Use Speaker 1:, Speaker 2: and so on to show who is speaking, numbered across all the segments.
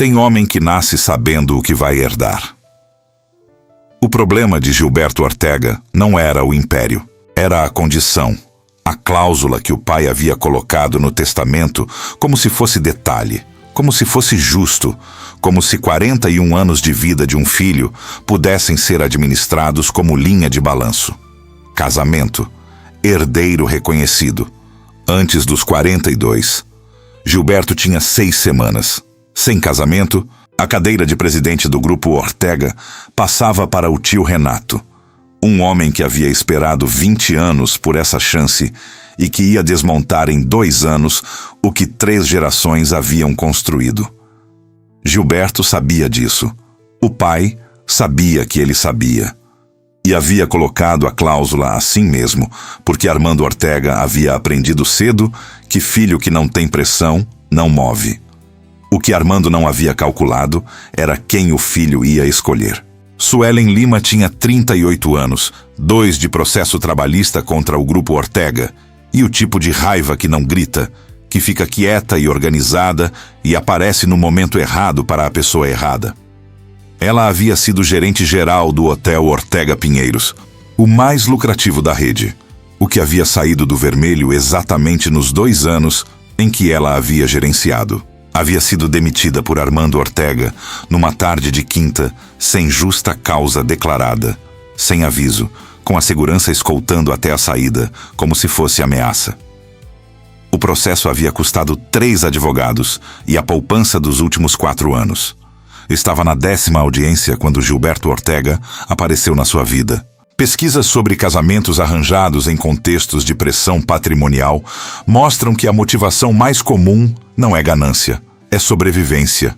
Speaker 1: Tem homem que nasce sabendo o que vai herdar. O problema de Gilberto Ortega não era o império, era a condição, a cláusula que o pai havia colocado no testamento como se fosse detalhe, como se fosse justo, como se 41 anos de vida de um filho pudessem ser administrados como linha de balanço. Casamento, herdeiro reconhecido. Antes dos 42, Gilberto tinha 6 semanas. Sem casamento, a cadeira de presidente do grupo Ortega passava para o tio Renato, um homem que havia esperado 20 anos por essa chance e que ia desmontar em 2 anos o que 3 gerações haviam construído. Gilberto sabia disso. O pai sabia que ele sabia. E havia colocado a cláusula assim mesmo, porque Armando Ortega havia aprendido cedo que filho que não tem pressão não move. O que Armando não havia calculado era quem o filho ia escolher. Suelen Lima tinha 38 anos, 2 de processo trabalhista contra o grupo Ortega, e o tipo de raiva que não grita, que fica quieta e organizada e aparece no momento errado para a pessoa errada. Ela havia sido gerente geral do Hotel Ortega Pinheiros, o mais lucrativo da rede, o que havia saído do vermelho exatamente nos 2 anos em que ela havia gerenciado. Havia sido demitida por Armando Ortega numa tarde de quinta, sem justa causa declarada, sem aviso, com a segurança escoltando até a saída, como se fosse ameaça. O processo havia custado 3 advogados e a poupança dos últimos 4 anos. Estava na 10ª audiência quando Gilberto Ortega apareceu na sua vida. Pesquisas sobre casamentos arranjados em contextos de pressão patrimonial mostram que a motivação mais comum não é ganância, é sobrevivência.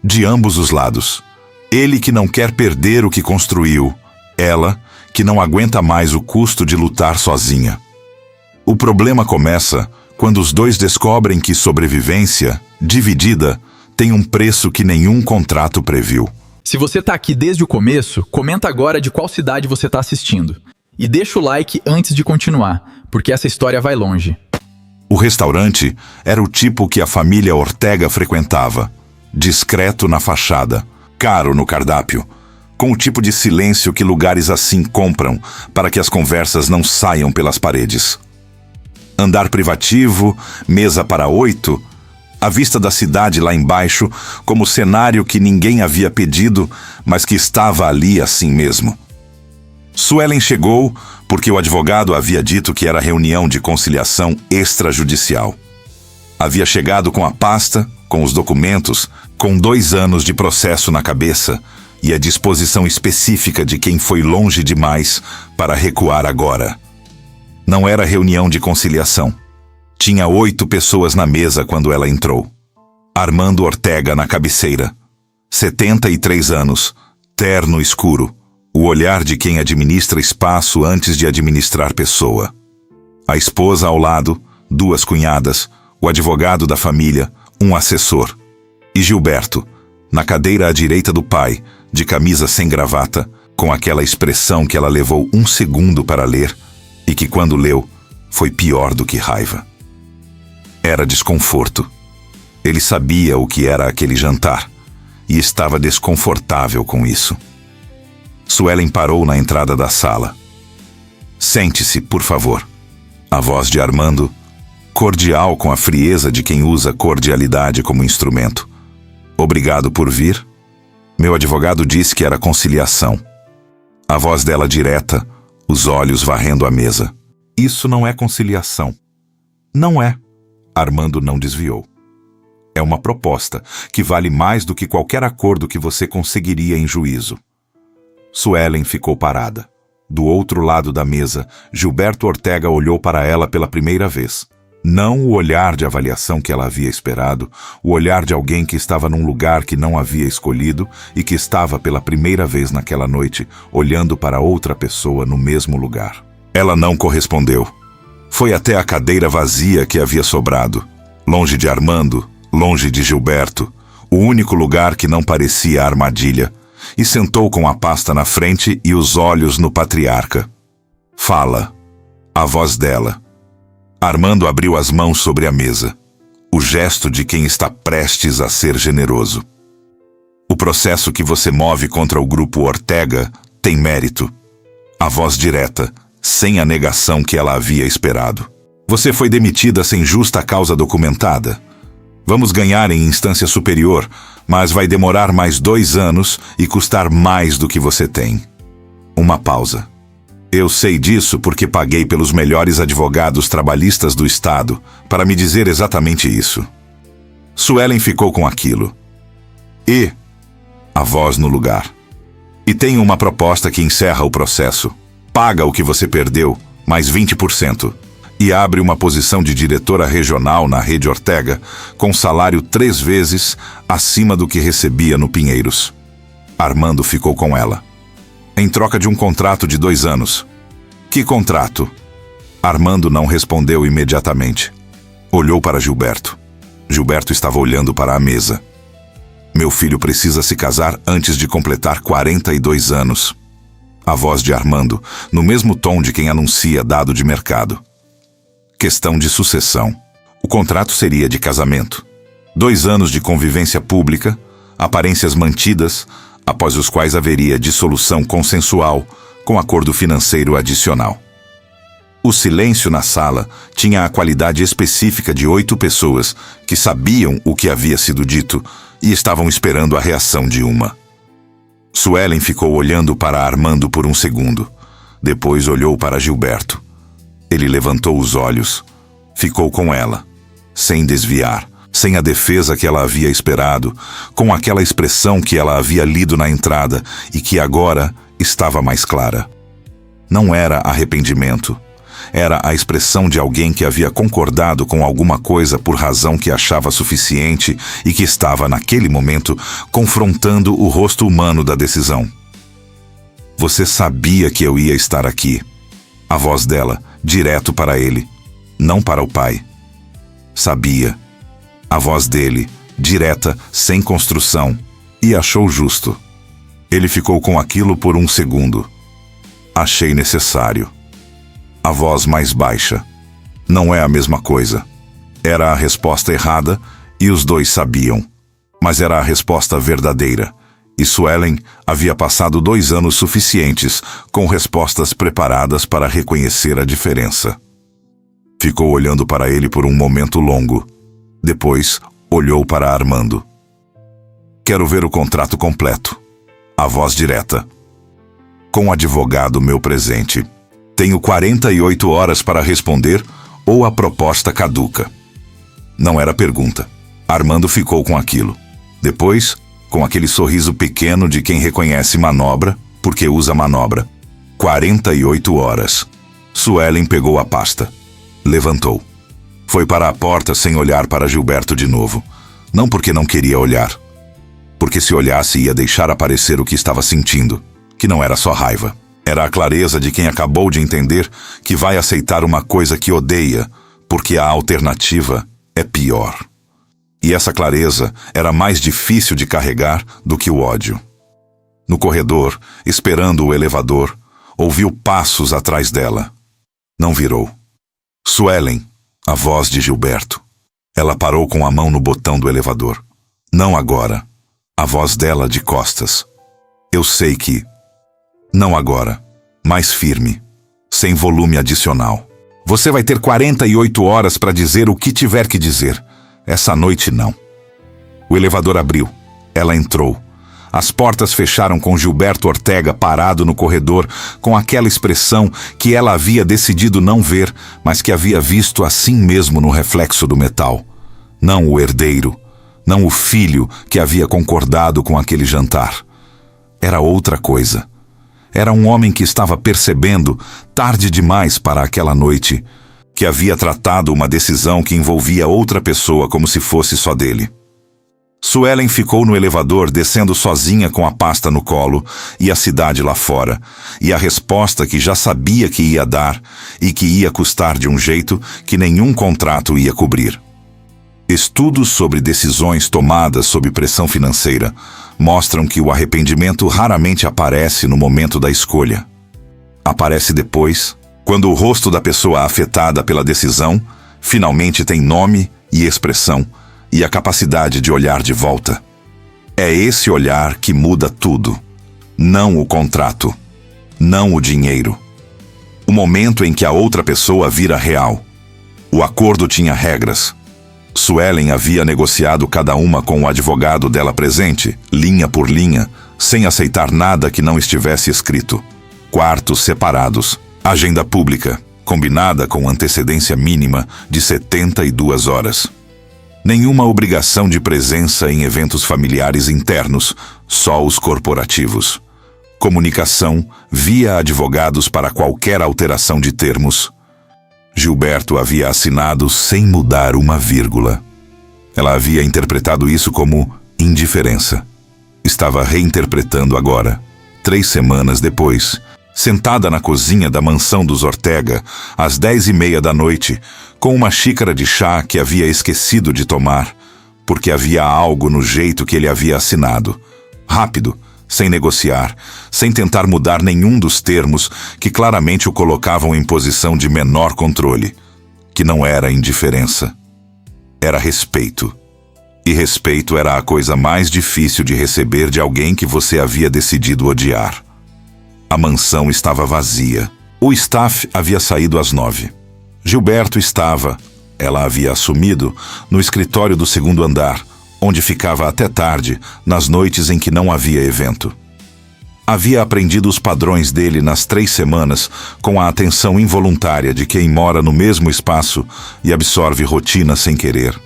Speaker 1: De ambos os lados. Ele que não quer perder o que construiu, ela que não aguenta mais o custo de lutar sozinha. O problema começa quando os dois descobrem que sobrevivência, dividida, tem um preço que nenhum contrato previu.
Speaker 2: Se você tá aqui desde o começo, comenta agora de qual cidade você tá assistindo. E deixa o like antes de continuar, porque essa história vai longe.
Speaker 1: O restaurante era o tipo que a família Ortega frequentava. Discreto na fachada, caro no cardápio, com o tipo de silêncio que lugares assim compram para que as conversas não saiam pelas paredes. Andar privativo, mesa para 8... a vista da cidade lá embaixo como cenário que ninguém havia pedido, mas que estava ali assim mesmo. Suelen chegou porque o advogado havia dito que era reunião de conciliação extrajudicial. Havia chegado com a pasta, com os documentos, com 2 anos de processo na cabeça e a disposição específica de quem foi longe demais para recuar agora. Não era reunião de conciliação. Tinha 8 pessoas na mesa quando ela entrou. Armando Ortega na cabeceira. 73 anos, terno escuro, o olhar de quem administra espaço antes de administrar pessoa. A esposa ao lado, 2 cunhadas, o advogado da família, um assessor. E Gilberto, na cadeira à direita do pai, de camisa sem gravata, com aquela expressão que ela levou 1 segundo para ler e que quando leu foi pior do que raiva. Era desconforto. Ele sabia o que era aquele jantar e estava desconfortável com isso. Suelen parou na entrada da sala. "Sente-se, por favor." A voz de Armando, cordial com a frieza de quem usa cordialidade como instrumento. "Obrigado por vir. Meu advogado disse que era conciliação." A voz dela direta, os olhos varrendo a mesa. "Isso não é conciliação." "Não é." Armando não desviou. "É uma proposta que vale mais do que qualquer acordo que você conseguiria em juízo." Suelen ficou parada. Do outro lado da mesa, Gilberto Ortega olhou para ela pela primeira vez. Não o olhar de avaliação que ela havia esperado, o olhar de alguém que estava num lugar que não havia escolhido e que estava pela primeira vez naquela noite, olhando para outra pessoa no mesmo lugar. Ela não correspondeu. Foi até a cadeira vazia que havia sobrado, longe de Armando, longe de Gilberto, o único lugar que não parecia armadilha, e sentou com a pasta na frente e os olhos no patriarca. "Fala." A voz dela. Armando abriu as mãos sobre a mesa, o gesto de quem está prestes a ser generoso. O processo que você move contra o grupo Ortega tem mérito. A voz direta, sem a negação que ela havia esperado. Você foi demitida sem justa causa documentada. Vamos ganhar em instância superior, mas vai demorar mais 2 anos e custar mais do que você tem. Uma pausa. Eu sei disso porque paguei pelos melhores advogados trabalhistas do estado para me dizer exatamente isso. Suelen ficou com aquilo. E a voz no lugar. E tenho uma proposta que encerra o processo. Paga o que você perdeu, mais 20%. E abre uma posição de diretora regional na rede Ortega, com salário 3 vezes acima do que recebia no Pinheiros. Armando ficou com ela. Em troca de um contrato de 2 anos. Que contrato? Armando não respondeu imediatamente. Olhou para Gilberto. Gilberto estava olhando para a mesa. Meu filho precisa se casar antes de completar 42 anos. A voz de Armando, no mesmo tom de quem anuncia dado de mercado. Questão de sucessão. O contrato seria de casamento. 2 anos de convivência pública, aparências mantidas, após os quais haveria dissolução consensual, com acordo financeiro adicional. O silêncio na sala tinha a qualidade específica de 8 pessoas que sabiam o que havia sido dito e estavam esperando a reação de uma. Suelen ficou olhando para Armando por um segundo. Depois olhou para Gilberto. Ele levantou os olhos. Ficou com ela, sem desviar, sem a defesa que ela havia esperado, com aquela expressão que ela havia lido na entrada e que agora estava mais clara. Não era arrependimento. Era a expressão de alguém que havia concordado com alguma coisa por razão que achava suficiente e que estava, naquele momento, confrontando o rosto humano da decisão. Você sabia que eu ia estar aqui. A voz dela, direto para ele, não para o pai. Sabia. A voz dele, direta, sem construção, e achou justo. Ele ficou com aquilo por um segundo. Achei necessário. A voz mais baixa. Não é a mesma coisa. Era a resposta errada e os dois sabiam. Mas era a resposta verdadeira. E Suelen havia passado 2 anos suficientes com respostas preparadas para reconhecer a diferença. Ficou olhando para ele por um momento longo. Depois, olhou para Armando. Quero ver o contrato completo. A voz direta. Com o advogado meu presente. Tenho 48 horas para responder ou a proposta caduca. Não era pergunta. Armando ficou com aquilo. Depois, com aquele sorriso pequeno de quem reconhece manobra, porque usa manobra. 48 horas. Suelen pegou a pasta. Levantou. Foi para a porta sem olhar para Gilberto de novo. Não porque não queria olhar. Porque se olhasse ia deixar aparecer o que estava sentindo, que não era só raiva. Era a clareza de quem acabou de entender que vai aceitar uma coisa que odeia, porque a alternativa é pior. E essa clareza era mais difícil de carregar do que o ódio. No corredor, esperando o elevador, ouviu passos atrás dela. Não virou. Suelen, a voz de Gilberto. Ela parou com a mão no botão do elevador. Não agora. A voz dela de costas. Eu sei que... Não agora. Mais firme. Sem volume adicional. Você vai ter 48 horas para dizer o que tiver que dizer. Essa noite não. O elevador abriu. Ela entrou. As portas fecharam com Gilberto Ortega parado no corredor, com aquela expressão que ela havia decidido não ver, mas que havia visto assim mesmo no reflexo do metal. Não o herdeiro. Não o filho que havia concordado com aquele jantar. Era outra coisa. Era um homem que estava percebendo, tarde demais para aquela noite, que havia tratado uma decisão que envolvia outra pessoa como se fosse só dele. Suelen ficou no elevador descendo sozinha com a pasta no colo e a cidade lá fora, e a resposta que já sabia que ia dar e que ia custar de um jeito que nenhum contrato ia cobrir. Estudos sobre decisões tomadas sob pressão financeira mostram que o arrependimento raramente aparece no momento da escolha. Aparece depois, quando o rosto da pessoa afetada pela decisão finalmente tem nome e expressão e a capacidade de olhar de volta. É esse olhar que muda tudo. Não o contrato. Não o dinheiro. O momento em que a outra pessoa vira real. O acordo tinha regras. Suelen havia negociado cada uma com o advogado dela presente, linha por linha, sem aceitar nada que não estivesse escrito. Quartos separados. Agenda pública, combinada com antecedência mínima de 72 horas. Nenhuma obrigação de presença em eventos familiares internos, só os corporativos. Comunicação via advogados para qualquer alteração de termos. Gilberto havia assinado sem mudar uma vírgula. Ela havia interpretado isso como indiferença. Estava reinterpretando agora, 3 semanas depois, sentada na cozinha da mansão dos Ortega, às 10h30 da noite, com uma xícara de chá que havia esquecido de tomar, porque havia algo no jeito que ele havia assinado. Rápido, sem negociar, sem tentar mudar nenhum dos termos que claramente o colocavam em posição de menor controle, que não era indiferença. Era respeito. E respeito era a coisa mais difícil de receber de alguém que você havia decidido odiar. A mansão estava vazia. O staff havia saído às 9. Gilberto estava, ela havia assumido, no escritório do 2º andar, onde ficava até tarde, nas noites em que não havia evento. Havia aprendido os padrões dele nas 3 semanas com a atenção involuntária de quem mora no mesmo espaço e absorve rotina sem querer.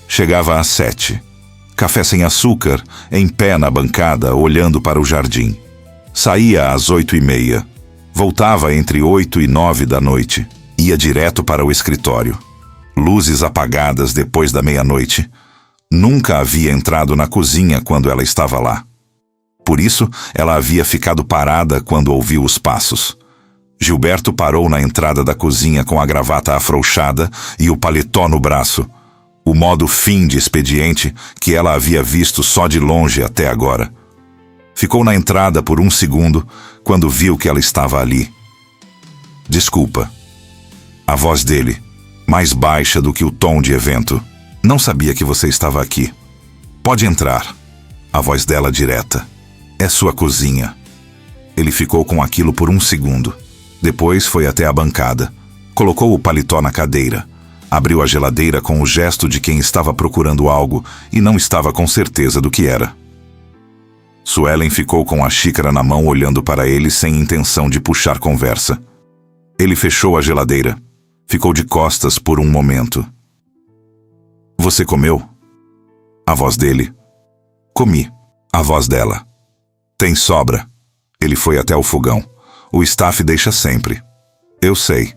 Speaker 1: Chegava às 7. Café sem açúcar, em pé na bancada, olhando para o jardim. Saía às 8h30. Voltava entre 8 e 9 da noite. Ia direto para o escritório. Luzes apagadas depois da meia-noite. Nunca havia entrado na cozinha quando ela estava lá. Por isso, ela havia ficado parada quando ouviu os passos. Gilberto parou na entrada da cozinha com a gravata afrouxada e o paletó no braço. O modo fim de expediente que ela havia visto só de longe até agora. Ficou na entrada por 1 segundo quando viu que ela estava ali. Desculpa. A voz dele, mais baixa do que o tom de evento. Não sabia que você estava aqui. Pode entrar. A voz dela direta. É sua cozinha. Ele ficou com aquilo por 1 segundo. Depois foi até a bancada. Colocou o paletó na cadeira. Abriu a geladeira com o gesto de quem estava procurando algo e não estava com certeza do que era. Suelen ficou com a xícara na mão olhando para ele sem intenção de puxar conversa. Ele fechou a geladeira. Ficou de costas por um momento. Você comeu? A voz dele. Comi. A voz dela. Tem sobra. Ele foi até o fogão. O staff deixa sempre. Eu sei.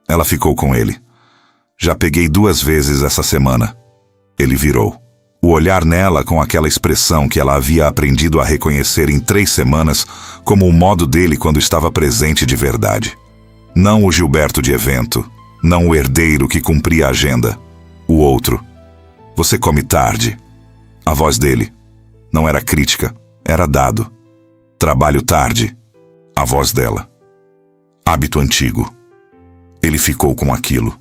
Speaker 1: Ela ficou com ele. Já peguei 2 vezes essa semana. Ele virou. O olhar nela com aquela expressão que ela havia aprendido a reconhecer em 3 semanas como o modo dele quando estava presente de verdade. Não o Gilberto de evento. Não o herdeiro que cumpria a agenda. O outro. Você come tarde. A voz dele. Não era crítica, era dado. Trabalho tarde. A voz dela. Hábito antigo. Ele ficou com aquilo.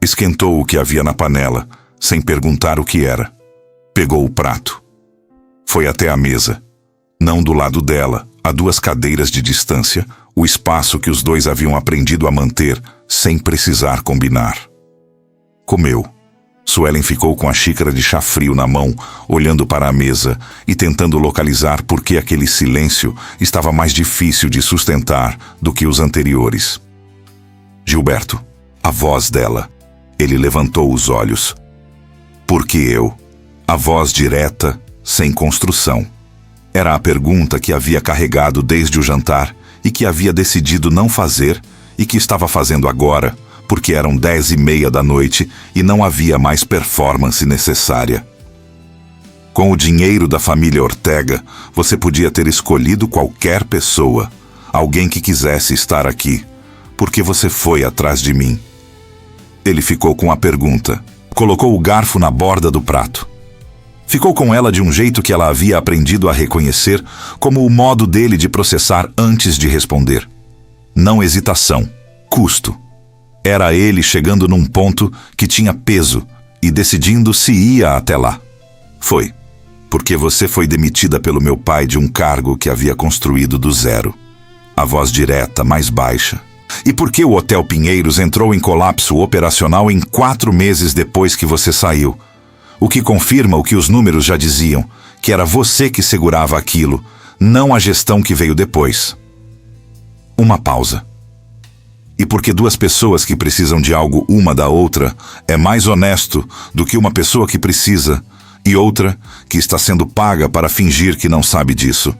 Speaker 1: Esquentou o que havia na panela, sem perguntar o que era. Pegou o prato. Foi até a mesa. Não do lado dela, a 2 cadeiras de distância, o espaço que os dois haviam aprendido a manter, sem precisar combinar. Comeu. Suelen ficou com a xícara de chá frio na mão, olhando para a mesa e tentando localizar por que aquele silêncio estava mais difícil de sustentar do que os anteriores. Gilberto, a voz dela. Ele levantou os olhos. Por que eu? A voz direta, sem construção. Era a pergunta que havia carregado desde o jantar e que havia decidido não fazer e que estava fazendo agora, porque eram 10h30 da noite e não havia mais performance necessária. Com o dinheiro da família Ortega, você podia ter escolhido qualquer pessoa, alguém que quisesse estar aqui, porque você foi atrás de mim. Ele ficou com a pergunta, colocou o garfo na borda do prato. Ficou com ela de um jeito que ela havia aprendido a reconhecer como o modo dele de processar antes de responder. Não hesitação, custo. Era ele chegando num ponto que tinha peso e decidindo se ia até lá. Foi. Porque você foi demitida pelo meu pai de um cargo que havia construído do zero. A voz direta, mais baixa. E por que o Hotel Pinheiros entrou em colapso operacional em 4 meses depois que você saiu? O que confirma o que os números já diziam, que era você que segurava aquilo, não a gestão que veio depois. Uma pausa. E porque 2 pessoas que precisam de algo uma da outra é mais honesto do que uma pessoa que precisa e outra que está sendo paga para fingir que não sabe disso.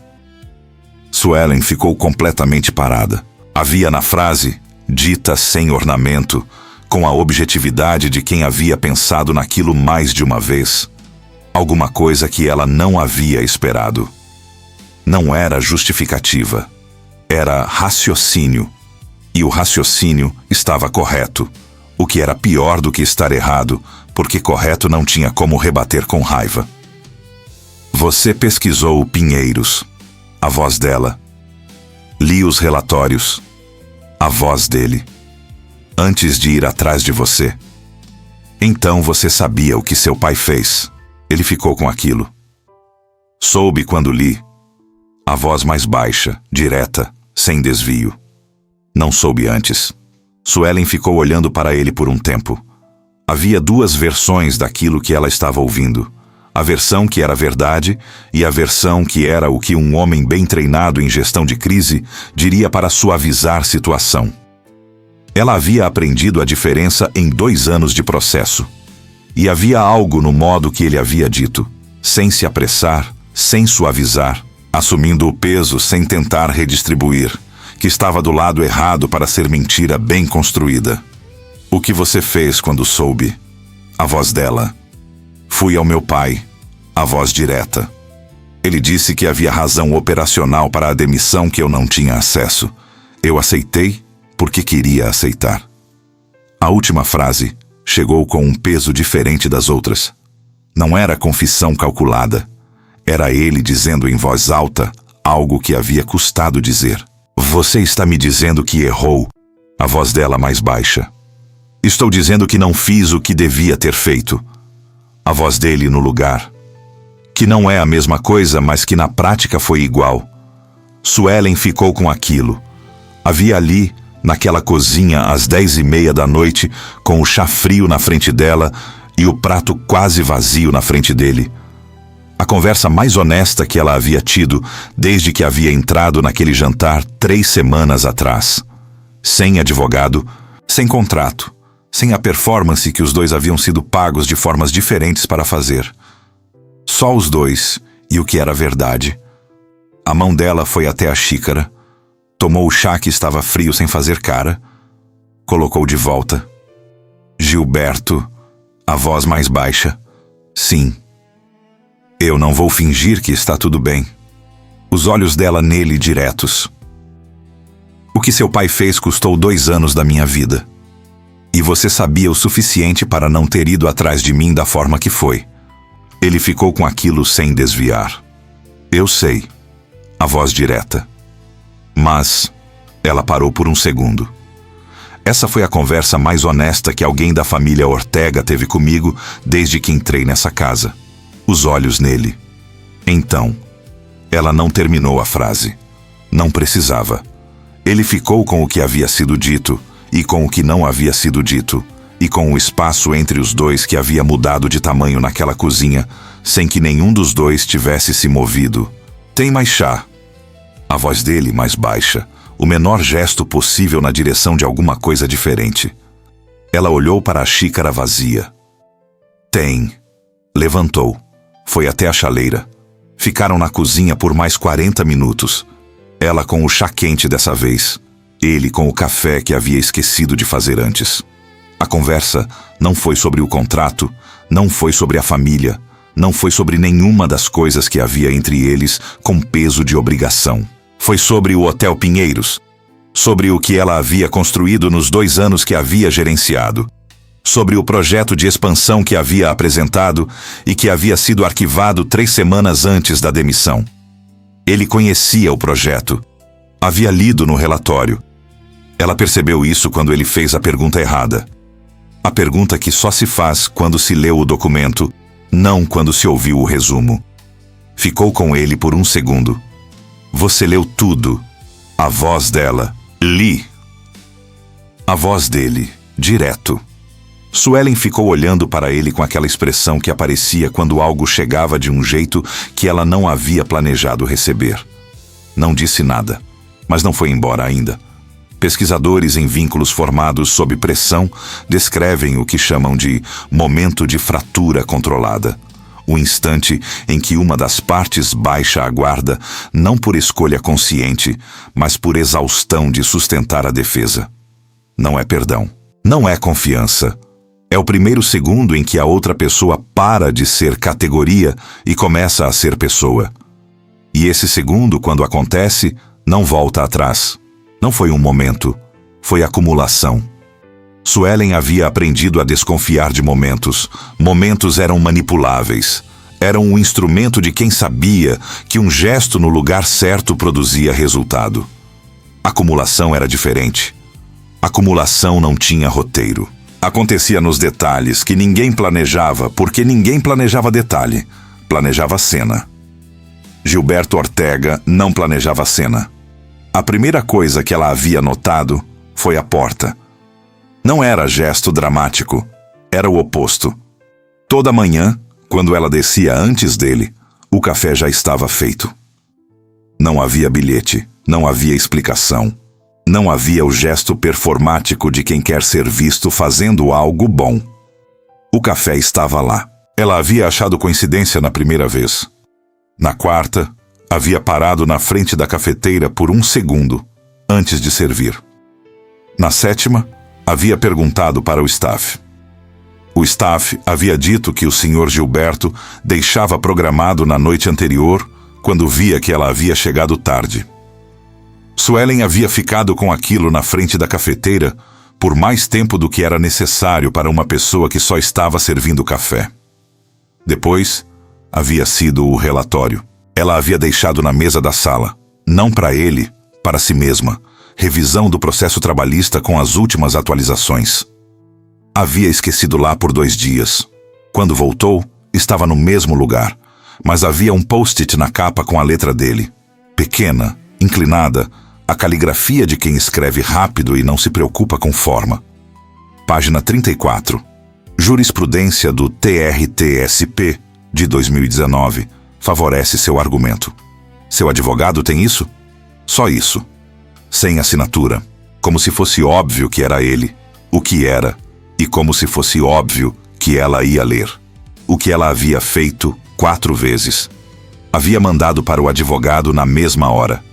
Speaker 1: Suelen ficou completamente parada. Havia na frase, dita sem ornamento, com a objetividade de quem havia pensado naquilo mais de uma vez, alguma coisa que ela não havia esperado. Não era justificativa, era raciocínio. E o raciocínio estava correto, o que era pior do que estar errado, porque correto não tinha como rebater com raiva. Você pesquisou Pinheiros, a voz dela. Li os relatórios, a voz dele. Antes de ir atrás de você. Então você sabia o que seu pai fez. Ele ficou com aquilo. Soube quando li. A voz mais baixa, direta, sem desvio. Não soube antes. Suelen ficou olhando para ele por um tempo. Havia 2 versões daquilo que ela estava ouvindo. A versão que era verdade e a versão que era o que um homem bem treinado em gestão de crise diria para suavizar situação. Ela havia aprendido a diferença em 2 anos de processo. E havia algo no modo que ele havia dito, sem se apressar, sem suavizar, assumindo o peso sem tentar redistribuir, que estava do lado errado para ser mentira bem construída. O que você fez quando soube? A voz dela. Fui ao meu pai. A voz direta. Ele disse que havia razão operacional para a demissão que eu não tinha acesso. Eu aceitei porque queria aceitar. A última frase chegou com um peso diferente das outras. Não era confissão calculada. Era ele dizendo em voz alta algo que havia custado dizer. Você está me dizendo que errou. A voz dela mais baixa. Estou dizendo que não fiz o que devia ter feito. A voz dele no lugar. Que não é a mesma coisa, mas que na prática foi igual. Suelen ficou com aquilo. Havia ali, naquela cozinha, às 10h30 da noite, com o chá frio na frente dela e o prato quase vazio na frente dele. A conversa mais honesta que ela havia tido desde que havia entrado naquele jantar 3 semanas atrás. Sem advogado, sem contrato, sem a performance que os dois haviam sido pagos de formas diferentes para fazer. Só os dois e o que era verdade. A mão dela foi até a xícara, tomou o chá que estava frio sem fazer cara, colocou de volta. Gilberto, a voz mais baixa. Sim. Eu não vou fingir que está tudo bem. Os olhos dela nele diretos. O que seu pai fez custou 2 anos da minha vida. E você sabia o suficiente para não ter ido atrás de mim da forma que foi. Ele ficou com aquilo sem desviar. Eu sei. A voz direta. Mas ela parou por um segundo. Essa foi a conversa mais honesta que alguém da família Ortega teve comigo desde que entrei nessa casa. Os olhos nele. Então, ela não terminou a frase. Não precisava. Ele ficou com o que havia sido dito e com o que não havia sido dito, e com o espaço entre os dois que havia mudado de tamanho naquela cozinha, sem que nenhum dos dois tivesse se movido. Tem mais chá? A voz dele mais baixa, o menor gesto possível na direção de alguma coisa diferente. Ela olhou para a xícara vazia. Tem. Levantou. Foi até a chaleira. Ficaram na cozinha por mais 40 minutos. Ela com o chá quente dessa vez. Ele com o café que havia esquecido de fazer antes. A conversa não foi sobre o contrato, não foi sobre a família, não foi sobre nenhuma das coisas que havia entre eles com peso de obrigação. Foi sobre o Hotel Pinheiros, sobre o que ela havia construído nos 2 anos que havia gerenciado, sobre o projeto de expansão que havia apresentado e que havia sido arquivado 3 semanas antes da demissão. Ele conhecia o projeto, havia lido no relatório. Ela percebeu isso quando ele fez a pergunta errada. A pergunta que só se faz quando se leu o documento, não quando se ouviu o resumo. Ficou com ele por um segundo. Você leu tudo. A voz dela. Li. A voz dele. Direto. Suelen ficou olhando para ele com aquela expressão que aparecia quando algo chegava de um jeito que ela não havia planejado receber. Não disse nada, mas não foi embora ainda. Pesquisadores em vínculos formados sob pressão descrevem o que chamam de momento de fratura controlada. O instante em que uma das partes baixa a guarda, não por escolha consciente, mas por exaustão de sustentar a defesa. Não é perdão. Não é confiança. É o primeiro segundo em que a outra pessoa para de ser categoria e começa a ser pessoa. E esse segundo, quando acontece, não volta atrás. Não foi um momento, foi acumulação. Suelen havia aprendido a desconfiar de momentos. Momentos eram manipuláveis. Eram um instrumento de quem sabia que um gesto no lugar certo produzia resultado. Acumulação era diferente. Acumulação não tinha roteiro. Acontecia nos detalhes que ninguém planejava, porque ninguém planejava detalhe. Planejava cena. Gilberto Ortega não planejava cena. A primeira coisa que ela havia notado foi a porta. Não era gesto dramático, era o oposto. Toda manhã, quando ela descia antes dele, o café já estava feito. Não havia bilhete, não havia explicação. Não havia o gesto performático de quem quer ser visto fazendo algo bom. O café estava lá. Ela havia achado coincidência na primeira vez. Na quarta, havia parado na frente da cafeteira por um segundo, antes de servir. Na sétima, havia perguntado para o staff. O staff havia dito que o Sr. Gilberto deixava programado na noite anterior, quando via que ela havia chegado tarde. Suelen havia ficado com aquilo na frente da cafeteira por mais tempo do que era necessário para uma pessoa que só estava servindo café. Depois, havia sido o relatório. Ela havia deixado na mesa da sala, não para ele, para si mesma, revisão do processo trabalhista com as últimas atualizações. Havia esquecido lá por 2 dias. Quando voltou, estava no mesmo lugar, mas havia um post-it na capa com a letra dele. Pequena, inclinada, a caligrafia de quem escreve rápido e não se preocupa com forma. Página 34. Jurisprudência do TRT-SP de 2019 favorece seu argumento. Seu advogado tem isso? Só isso. Sem assinatura. Como se fosse óbvio que era ele, o que era, e como se fosse óbvio que ela ia ler. O que ela havia feito 4 vezes. Havia mandado para o advogado na mesma hora.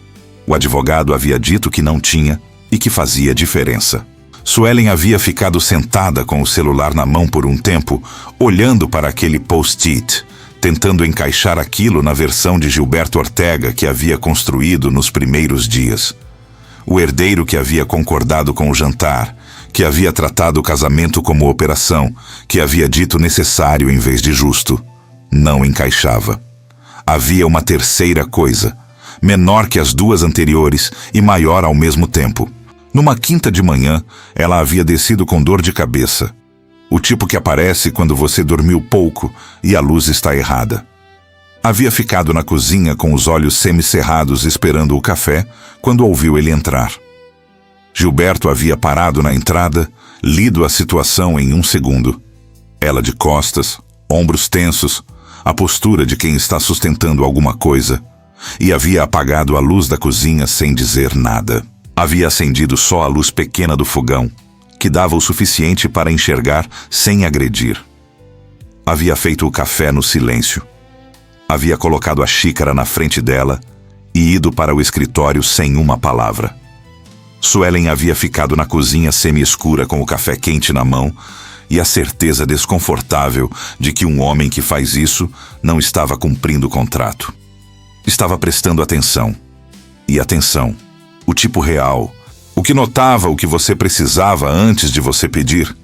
Speaker 1: O advogado havia dito que não tinha e que fazia diferença. Suelen havia ficado sentada com o celular na mão por um tempo, olhando para aquele post-it, tentando encaixar aquilo na versão de Gilberto Ortega que havia construído nos primeiros dias. O herdeiro que havia concordado com o jantar, que havia tratado o casamento como operação, que havia dito necessário em vez de justo. Não encaixava. Havia uma terceira coisa, menor que as 2 anteriores e maior ao mesmo tempo. Numa quinta de manhã, ela havia descido com dor de cabeça. O tipo que aparece quando você dormiu pouco e a luz está errada. Havia ficado na cozinha com os olhos semicerrados esperando o café quando ouviu ele entrar. Gilberto havia parado na entrada, lido a situação em 1 segundo. Ela de costas, ombros tensos, a postura de quem está sustentando alguma coisa, e havia apagado a luz da cozinha sem dizer nada. Havia acendido só a luz pequena do fogão, que dava o suficiente para enxergar sem agredir. Havia feito o café no silêncio. Havia colocado a xícara na frente dela e ido para o escritório sem uma palavra. Suelen havia ficado na cozinha semi-escura com o café quente na mão e a certeza desconfortável de que um homem que faz isso não estava cumprindo o contrato. Estava prestando atenção. E atenção. O tipo real. O que notava o que você precisava antes de você pedir.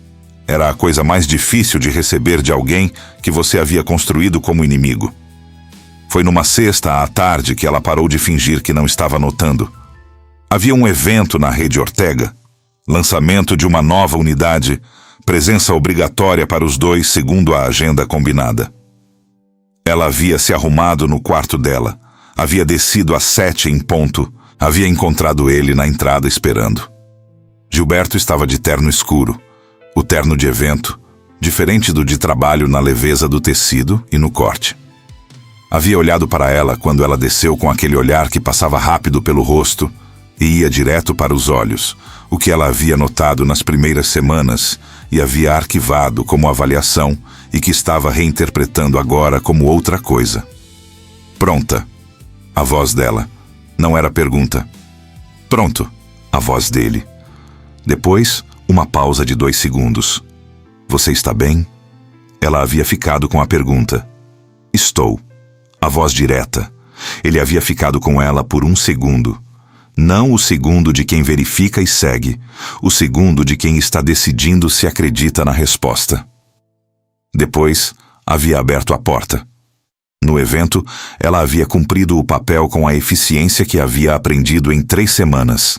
Speaker 1: Era a coisa mais difícil de receber de alguém que você havia construído como inimigo. Foi numa sexta à tarde que ela parou de fingir que não estava notando. Havia um evento na rede Ortega. Lançamento de uma nova unidade. Presença obrigatória para os 2 segundo a agenda combinada. Ela havia se arrumado no quarto dela, havia descido às 7 em ponto, havia encontrado ele na entrada esperando. Gilberto estava de terno escuro, o terno de evento, diferente do de trabalho na leveza do tecido e no corte. Havia olhado para ela quando ela desceu com aquele olhar que passava rápido pelo rosto e ia direto para os olhos, o que ela havia notado nas primeiras semanas e havia arquivado como avaliação e que estava reinterpretando agora como outra coisa. Pronta. A voz dela. Não era pergunta. Pronto. A voz dele. Depois, uma pausa de 2 segundos. Você está bem? Ela havia ficado com a pergunta. Estou. A voz direta. Ele havia ficado com ela por 1 segundo. Não o segundo de quem verifica e segue, o segundo de quem está decidindo se acredita na resposta. Depois, havia aberto a porta. No evento, ela havia cumprido o papel com a eficiência que havia aprendido em 3 semanas.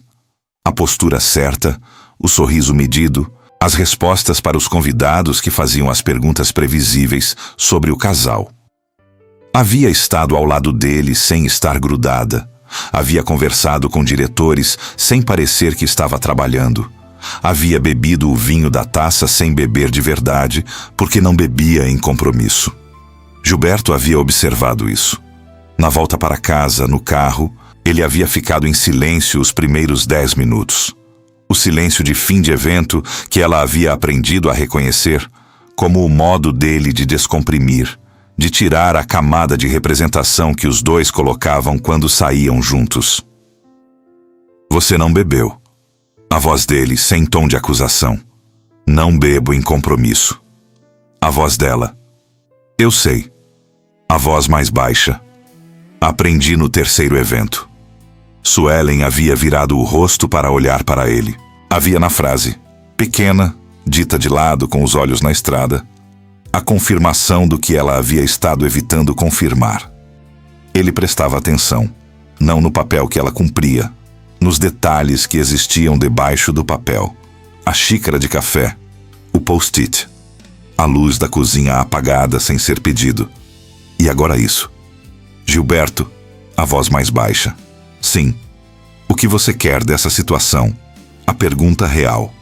Speaker 1: A postura certa, o sorriso medido, as respostas para os convidados que faziam as perguntas previsíveis sobre o casal. Havia estado ao lado dele sem estar grudada. Havia conversado com diretores sem parecer que estava trabalhando. Havia bebido o vinho da taça sem beber de verdade, porque não bebia em compromisso. Gilberto havia observado isso. Na volta para casa, no carro, ele havia ficado em silêncio os primeiros 10 minutos. O silêncio de fim de evento que ela havia aprendido a reconhecer como o modo dele de descomprimir, de tirar a camada de representação que os dois colocavam quando saíam juntos. Você não bebeu. A voz dele, sem tom de acusação. Não bebo em compromisso. A voz dela. Eu sei. A voz mais baixa. Aprendi no 3º evento. Suelen havia virado o rosto para olhar para ele. Havia na frase, pequena, dita de lado com os olhos na estrada, a confirmação do que ela havia estado evitando confirmar. Ele prestava atenção, não no papel que ela cumpria, nos detalhes que existiam debaixo do papel. A xícara de café, o post-it, a luz da cozinha apagada sem ser pedido. E agora isso. Gilberto, a voz mais baixa. Sim. O que você quer dessa situação? A pergunta real.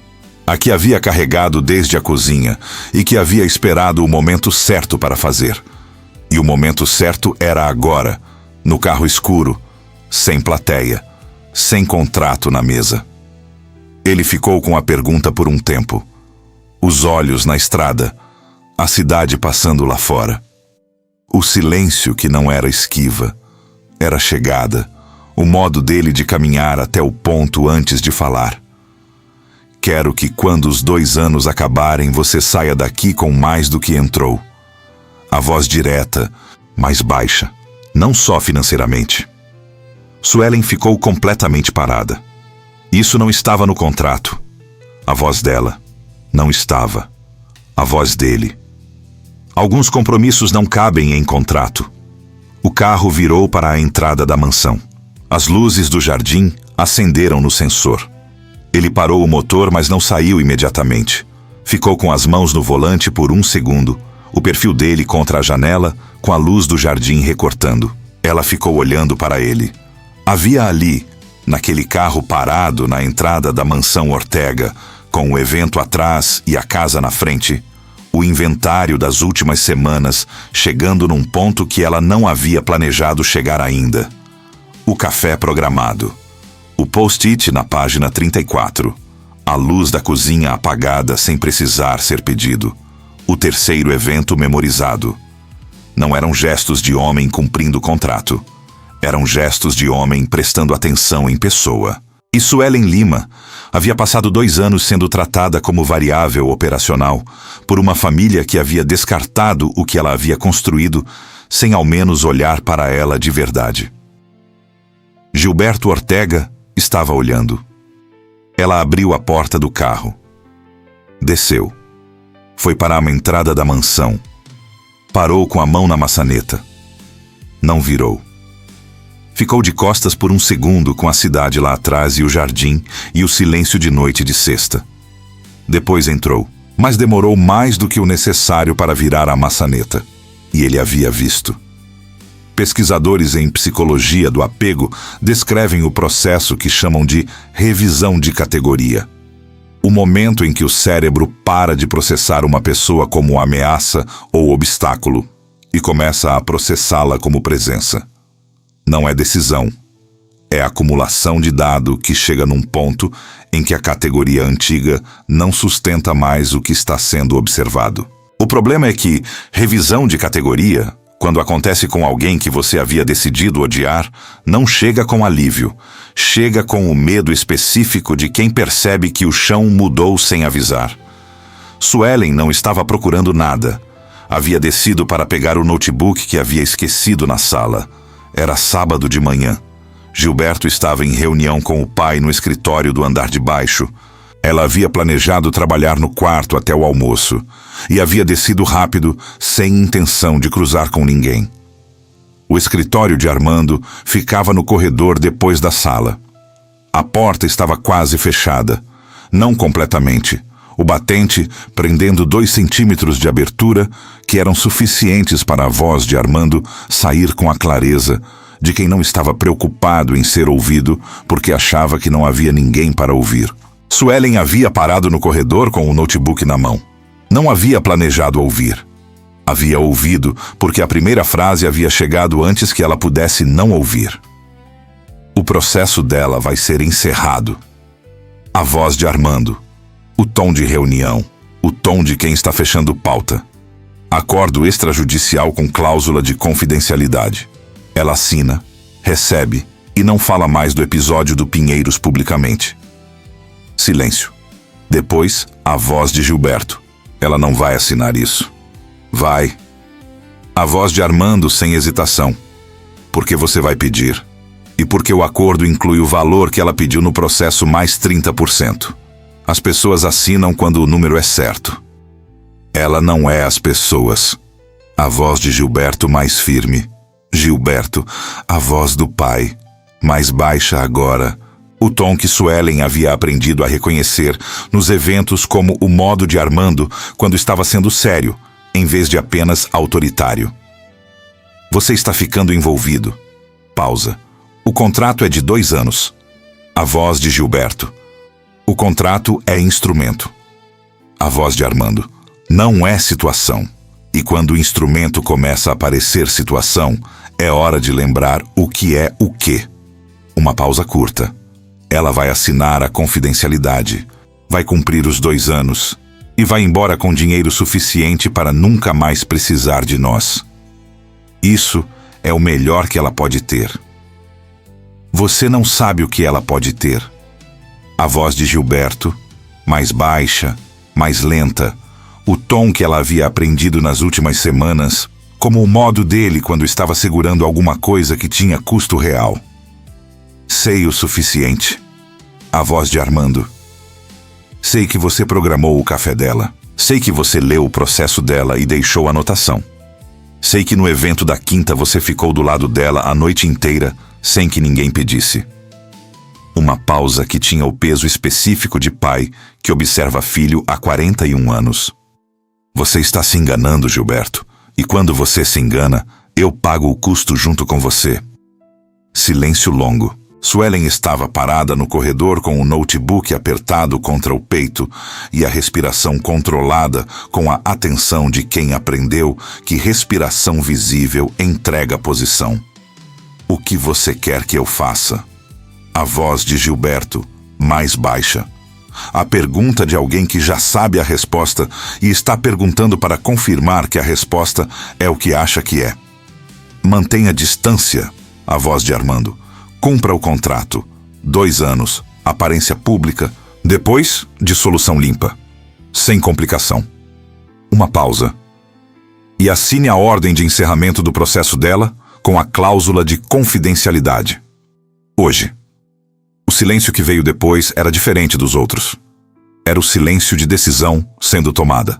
Speaker 1: A que havia carregado desde a cozinha e que havia esperado o momento certo para fazer. E o momento certo era agora, no carro escuro, sem plateia, sem contrato na mesa. Ele ficou com a pergunta por um tempo. Os olhos na estrada, a cidade passando lá fora. O silêncio que não era esquiva, era chegada, o modo dele de caminhar até o ponto antes de falar. Quero que quando os 2 anos acabarem você saia daqui com mais do que entrou. A voz direta, mais baixa, não só financeiramente. Suelen ficou completamente parada. Isso não estava no contrato. A voz dela não estava. A voz dele. Alguns compromissos não cabem em contrato. O carro virou para a entrada da mansão. As luzes do jardim acenderam no sensor. Ele parou o motor, mas não saiu imediatamente. Ficou com as mãos no volante por 1 segundo, o perfil dele contra a janela, com a luz do jardim recortando. Ela ficou olhando para ele. Havia ali, naquele carro parado na entrada da mansão Ortega, com o evento atrás e a casa na frente, o inventário das últimas semanas chegando num ponto que ela não havia planejado chegar ainda. O café programado. O post-it na página 34. A luz da cozinha apagada sem precisar ser pedido. O 3º evento memorizado. Não eram gestos de homem cumprindo o contrato. Eram gestos de homem prestando atenção em pessoa. E Suelen Lima havia passado 2 anos sendo tratada como variável operacional por uma família que havia descartado o que ela havia construído sem ao menos olhar para ela de verdade. Gilberto Ortega estava olhando. Ela abriu a porta do carro. Desceu. Foi para a entrada da mansão. Parou com a mão na maçaneta. Não virou. Ficou de costas por 1 segundo com a cidade lá atrás e o jardim e o silêncio de noite de sexta. Depois entrou, mas demorou mais do que o necessário para virar a maçaneta. e ele havia visto. Pesquisadores em psicologia do apego descrevem o processo que chamam de revisão de categoria. O momento em que o cérebro para de processar uma pessoa como ameaça ou obstáculo e começa a processá-la como presença. Não é decisão. É acumulação de dado que chega num ponto em que a categoria antiga não sustenta mais o que está sendo observado. O problema é que revisão de categoria, quando acontece com alguém que você havia decidido odiar, não chega com alívio. Chega com o medo específico de quem percebe que o chão mudou sem avisar. Suelen não estava procurando nada. Havia descido para pegar o notebook que havia esquecido na sala. Era sábado de manhã. Gilberto estava em reunião com o pai no escritório do andar de baixo. Ela havia planejado trabalhar no quarto até o almoço e havia descido rápido, sem intenção de cruzar com ninguém. O escritório de Armando ficava no corredor depois da sala. A porta estava quase fechada, não completamente. O batente prendendo 2 centímetros de abertura, que eram suficientes para a voz de Armando sair com a clareza de quem não estava preocupado em ser ouvido porque achava que não havia ninguém para ouvir. Suelen havia parado no corredor com o notebook na mão. Não havia planejado ouvir. Havia ouvido porque a primeira frase havia chegado antes que ela pudesse não ouvir. O processo dela vai ser encerrado. A voz de Armando. O tom de reunião. O tom de quem está fechando pauta. Acordo extrajudicial com cláusula de confidencialidade. Ela assina, recebe e não fala mais do episódio do Pinheiros publicamente. Silêncio. Depois, a voz de Gilberto. Ela não vai assinar isso. Vai. A voz de Armando sem hesitação. Porque você vai pedir. E porque o acordo inclui o valor que ela pediu no processo mais 30%. As pessoas assinam quando o número é certo. Ela não é as pessoas. A voz de Gilberto mais firme. Gilberto, a voz do pai, mais baixa agora. O tom que Suelen havia aprendido a reconhecer nos eventos como o modo de Armando quando estava sendo sério, em vez de apenas autoritário. Você está ficando envolvido. Pausa. O contrato é de 2 anos. A voz de Gilberto. O contrato é instrumento. A voz de Armando. Não é situação. E quando o instrumento começa a parecer situação, é hora de lembrar o que é o quê. Uma pausa curta. Ela vai assinar a confidencialidade, vai cumprir os 2 anos e vai embora com dinheiro suficiente para nunca mais precisar de nós. Isso é o melhor que ela pode ter. Você não sabe o que ela pode ter. A voz de Gilberto, mais baixa, mais lenta, o tom que ela havia aprendido nas últimas semanas, como o modo dele quando estava segurando alguma coisa que tinha custo real. Sei o suficiente. A voz de Armando. Sei que você programou o café dela. Sei que você leu o processo dela e deixou anotação. Sei que no evento da quinta você ficou do lado dela a noite inteira, sem que ninguém pedisse. Uma pausa que tinha o peso específico de pai que observa filho há 41 anos. Você está se enganando, Gilberto. E quando você se engana, eu pago o custo junto com você. Silêncio longo. Suelen estava parada no corredor com o notebook apertado contra o peito e a respiração controlada com a atenção de quem aprendeu que respiração visível entrega a posição. O que você quer que eu faça? A voz de Gilberto, mais baixa. A pergunta de alguém que já sabe a resposta e está perguntando para confirmar que a resposta é o que acha que é. Mantenha distância, a voz de Armando. Cumpra o contrato. 2 anos, aparência pública, depois dissolução limpa. Sem complicação. Uma pausa. E assine a ordem de encerramento do processo dela com a cláusula de confidencialidade. Hoje. O silêncio que veio depois era diferente dos outros. Era o silêncio de decisão sendo tomada.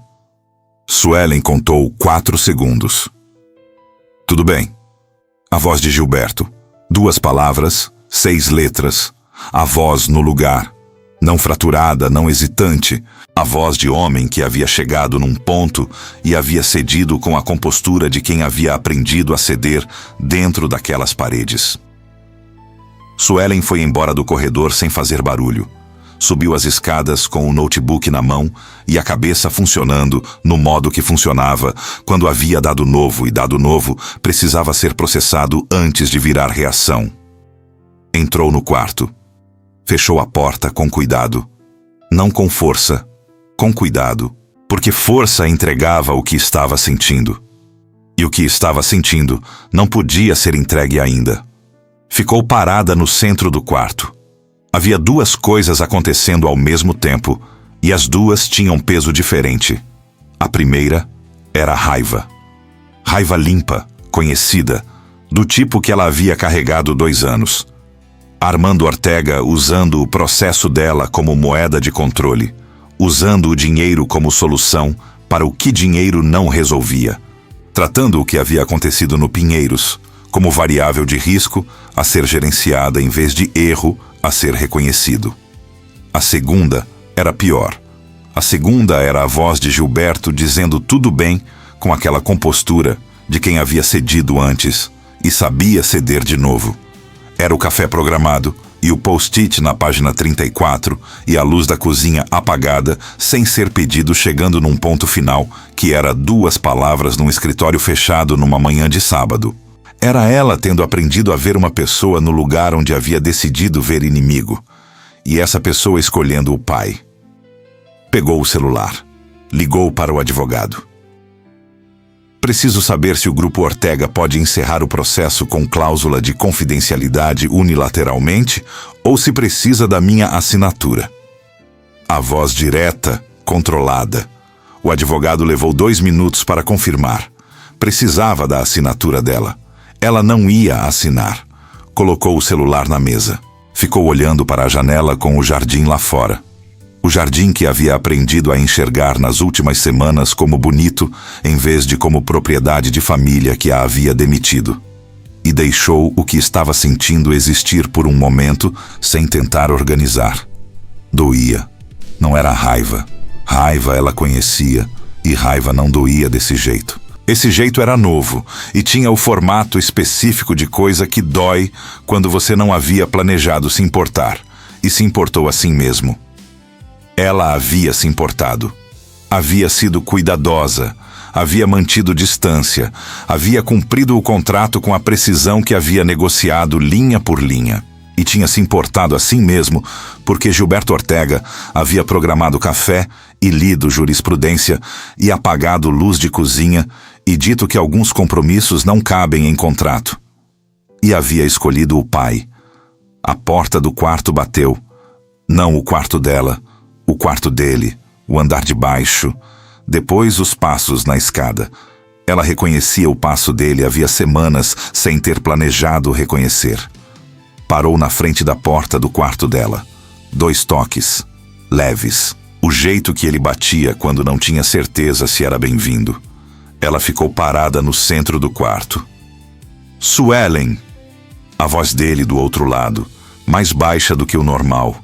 Speaker 1: Suelen contou 4 segundos. Tudo bem. A voz de Gilberto. 2 palavras, 6 letras. A voz no lugar. Não fraturada, não hesitante, a voz de homem que havia chegado num ponto e havia cedido com a compostura de quem havia aprendido a ceder dentro daquelas paredes. Suelen foi embora do corredor sem fazer barulho. Subiu as escadas com o notebook na mão e a cabeça funcionando no modo que funcionava quando havia dado novo, e dado novo precisava ser processado antes de virar reação. Entrou no quarto. Fechou a porta com cuidado. Não com força, com cuidado, porque força entregava o que estava sentindo. E o que estava sentindo não podia ser entregue ainda. Ficou parada no centro do quarto. Havia duas coisas acontecendo ao mesmo tempo, e as duas tinham peso diferente. A primeira era raiva. Raiva limpa, conhecida, do tipo que ela havia carregado 2 anos. Armando Ortega usando o processo dela como moeda de controle, usando o dinheiro como solução para o que dinheiro não resolvia, tratando o que havia acontecido no Pinheiros como variável de risco a ser gerenciada em vez de erro a ser reconhecido. A segunda era pior. A segunda era a voz de Gilberto dizendo tudo bem com aquela compostura de quem havia cedido antes e sabia ceder de novo. Era o café programado e o post-it na página 34 e a luz da cozinha apagada sem ser pedido chegando num ponto final que era 2 palavras num escritório fechado numa manhã de sábado. Era ela tendo aprendido a ver uma pessoa no lugar onde havia decidido ver inimigo. E essa pessoa escolhendo o pai. Pegou o celular. Ligou para o advogado. Preciso saber se o Grupo Ortega pode encerrar o processo com cláusula de confidencialidade unilateralmente ou se precisa da minha assinatura. A voz direta, controlada. O advogado levou 2 minutos para confirmar. Precisava da assinatura dela. Ela não ia assinar. Colocou o celular na mesa. Ficou olhando para a janela com o jardim lá fora. O jardim que havia aprendido a enxergar nas últimas semanas como bonito, em vez de como propriedade de família que a havia demitido. E deixou o que estava sentindo existir por um momento, sem tentar organizar. Doía. Não era raiva. Raiva ela conhecia, e raiva não doía desse jeito. Esse jeito era novo, e tinha o formato específico de coisa que dói quando você não havia planejado se importar, e se importou assim mesmo. Ela havia se importado. Havia sido cuidadosa, havia mantido distância, havia cumprido o contrato com a precisão que havia negociado linha por linha. E tinha se importado assim mesmo porque Gilberto Ortega havia programado café e lido jurisprudência e apagado luz de cozinha e dito que alguns compromissos não cabem em contrato. E havia escolhido o pai. A porta do quarto bateu. Não o quarto dela. O quarto dele, o andar de baixo, depois os passos na escada. Ela reconhecia o passo dele havia semanas sem ter planejado reconhecer. Parou na frente da porta do quarto dela. 2 toques, leves. O jeito que ele batia quando não tinha certeza se era bem-vindo. Ela ficou parada no centro do quarto. Suelen! A voz dele do outro lado, mais baixa do que o normal.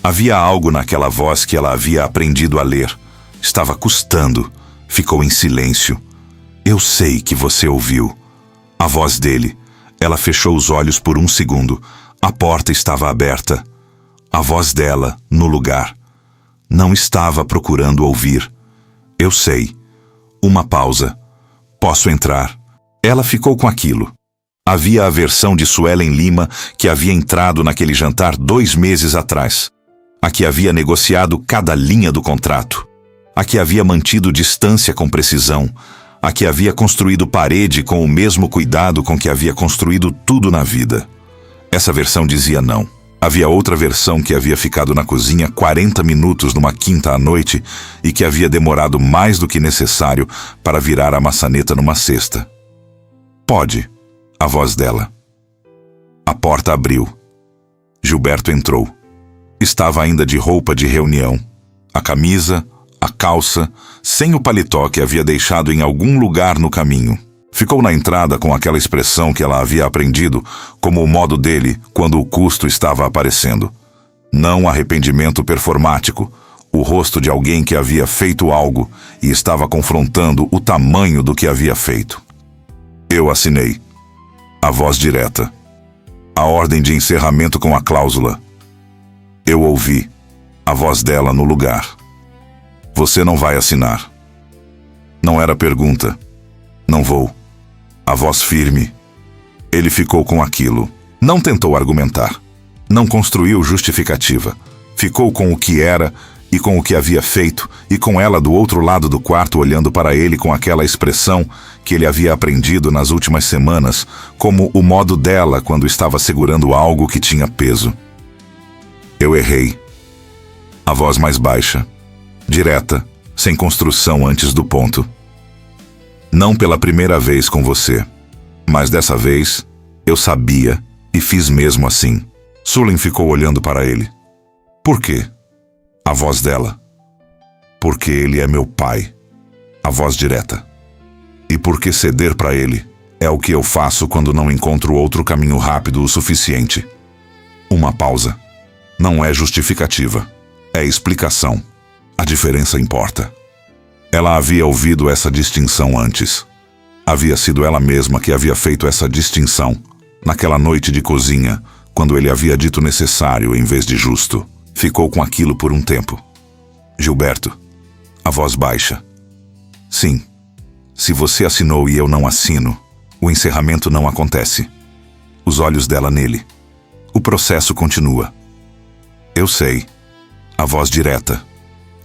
Speaker 1: Havia algo naquela voz que ela havia aprendido a ler. Estava custando. Ficou em silêncio. Eu sei que você ouviu. A voz dele. Ela fechou os olhos por 1 segundo. A porta estava aberta. A voz dela, no lugar. Não estava procurando ouvir. Eu sei. Uma pausa. Posso entrar? Ela ficou com aquilo. Havia a versão de Suelen Lima que havia entrado naquele jantar 2 meses atrás. A que havia negociado cada linha do contrato. A que havia mantido distância com precisão. A que havia construído parede com o mesmo cuidado com que havia construído tudo na vida. Essa versão dizia não. Havia outra versão que havia ficado na cozinha 40 minutos numa quinta à noite e que havia demorado mais do que necessário para virar a maçaneta numa cesta. Pode, a voz dela. A porta abriu. Gilberto entrou. Estava ainda de roupa de reunião. A camisa, a calça, sem o paletó que havia deixado em algum lugar no caminho. Ficou na entrada com aquela expressão que ela havia aprendido como o modo dele quando o custo estava aparecendo. Não arrependimento performático, o rosto de alguém que havia feito algo e estava confrontando o tamanho do que havia feito. Eu assinei. A voz direta. A ordem de encerramento com a cláusula. Eu ouvi a voz dela no lugar. Você não vai assinar. Não era pergunta. Não vou. A voz firme. Ele ficou com aquilo. Não tentou argumentar. Não construiu justificativa. Ficou com o que era e com o que havia feito, e com ela do outro lado do quarto olhando para ele com aquela expressão que ele havia aprendido nas últimas semanas, como o modo dela quando estava segurando algo que tinha peso. Eu errei. A voz mais baixa, direta, sem construção antes do ponto. Não pela primeira vez com você, mas dessa vez eu sabia e fiz mesmo assim. Sullen ficou olhando para ele. Por quê? A voz dela. Porque ele é meu pai. A voz direta. E porque ceder para ele é o que eu faço quando não encontro outro caminho rápido o suficiente. Uma pausa. Não é justificativa. É explicação. A diferença importa. Ela havia ouvido essa distinção antes. Havia sido ela mesma que havia feito essa distinção, naquela noite de cozinha, quando ele havia dito necessário em vez de justo. Ficou com aquilo por um tempo. Gilberto. A voz baixa. Sim. Se você assinou e eu não assino, o encerramento não acontece. Os olhos dela nele. O processo continua. Eu sei. A voz direta.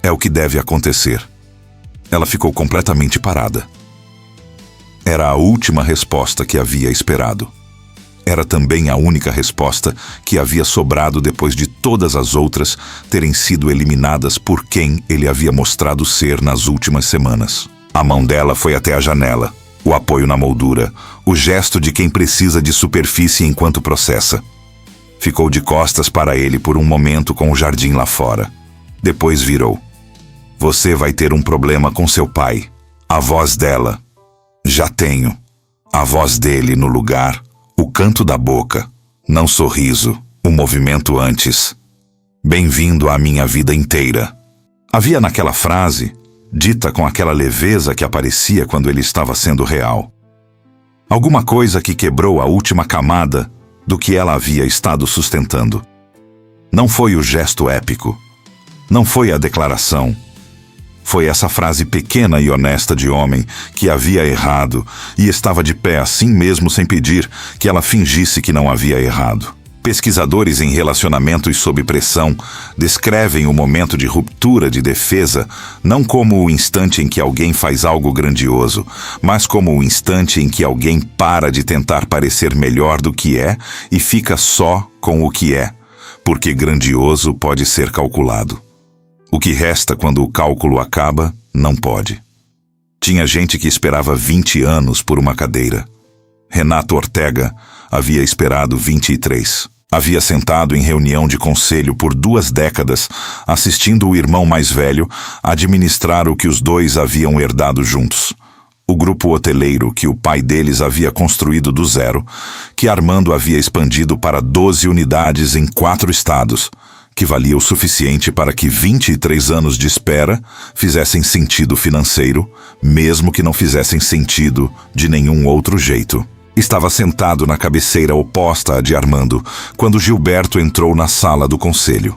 Speaker 1: É o que deve acontecer. Ela ficou completamente parada. Era a última resposta que havia esperado. Era também a única resposta que havia sobrado depois de todas as outras terem sido eliminadas por quem ele havia mostrado ser nas últimas semanas. A mão dela foi até a janela, o apoio na moldura, o gesto de quem precisa de superfície enquanto processa. Ficou de costas para ele por um momento com o jardim lá fora. Depois virou. Você vai ter um problema com seu pai. A voz dela. Já tenho. A voz dele no lugar. O canto da boca, não sorriso, o movimento antes. Bem-vindo à minha vida inteira. Havia naquela frase, dita com aquela leveza que aparecia quando ele estava sendo real. Alguma coisa que quebrou a última camada do que ela havia estado sustentando. Não foi o gesto épico. Não foi a declaração. Foi essa frase pequena e honesta de homem que havia errado e estava de pé assim mesmo sem pedir que ela fingisse que não havia errado. Pesquisadores em relacionamentos sob pressão descrevem o momento de ruptura de defesa não como o instante em que alguém faz algo grandioso, mas como o instante em que alguém para de tentar parecer melhor do que é e fica só com o que é, porque grandioso pode ser calculado. O que resta quando o cálculo acaba, não pode. Tinha gente que esperava 20 anos por uma cadeira. Renato Ortega havia esperado 23. Havia sentado em reunião de conselho por 2 décadas, assistindo o irmão mais velho administrar o que os dois haviam herdado juntos. O grupo hoteleiro que o pai deles havia construído do zero, que Armando havia expandido para 12 unidades em 4 estados, que valia o suficiente para que 23 anos de espera fizessem sentido financeiro, mesmo que não fizessem sentido de nenhum outro jeito. Estava sentado na cabeceira oposta à de Armando, quando Gilberto entrou na sala do conselho.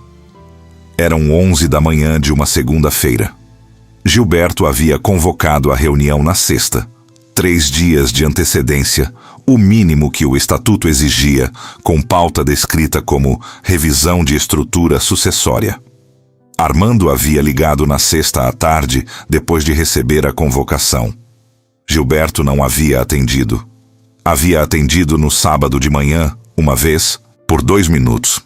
Speaker 1: Eram 11 da manhã de uma segunda-feira. Gilberto havia convocado a reunião na sexta. 3 dias de antecedência, o mínimo que o estatuto exigia, com pauta descrita como revisão de estrutura sucessória. Armando havia ligado na sexta à tarde, depois de receber a convocação. Gilberto não havia atendido. Havia atendido no sábado de manhã, uma vez, por 2 minutos,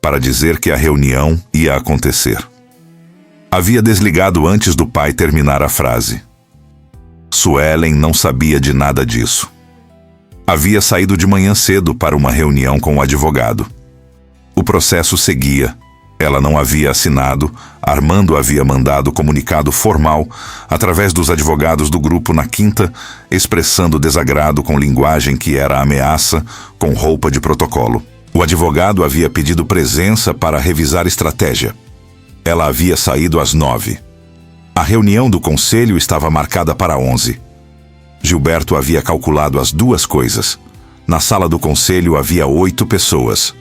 Speaker 1: para dizer que a reunião ia acontecer. Havia desligado antes do pai terminar a frase. Suelen não sabia de nada disso. Havia saído de manhã cedo para uma reunião com o advogado. O processo seguia. Ela não havia assinado, Armando havia mandado comunicado formal através dos advogados do grupo na quinta, expressando desagrado com linguagem que era ameaça, com roupa de protocolo. O advogado havia pedido presença para revisar estratégia. Ela havia saído às 9. A reunião do conselho estava marcada para 11. Gilberto havia calculado as duas coisas. Na sala do conselho havia 8 pessoas.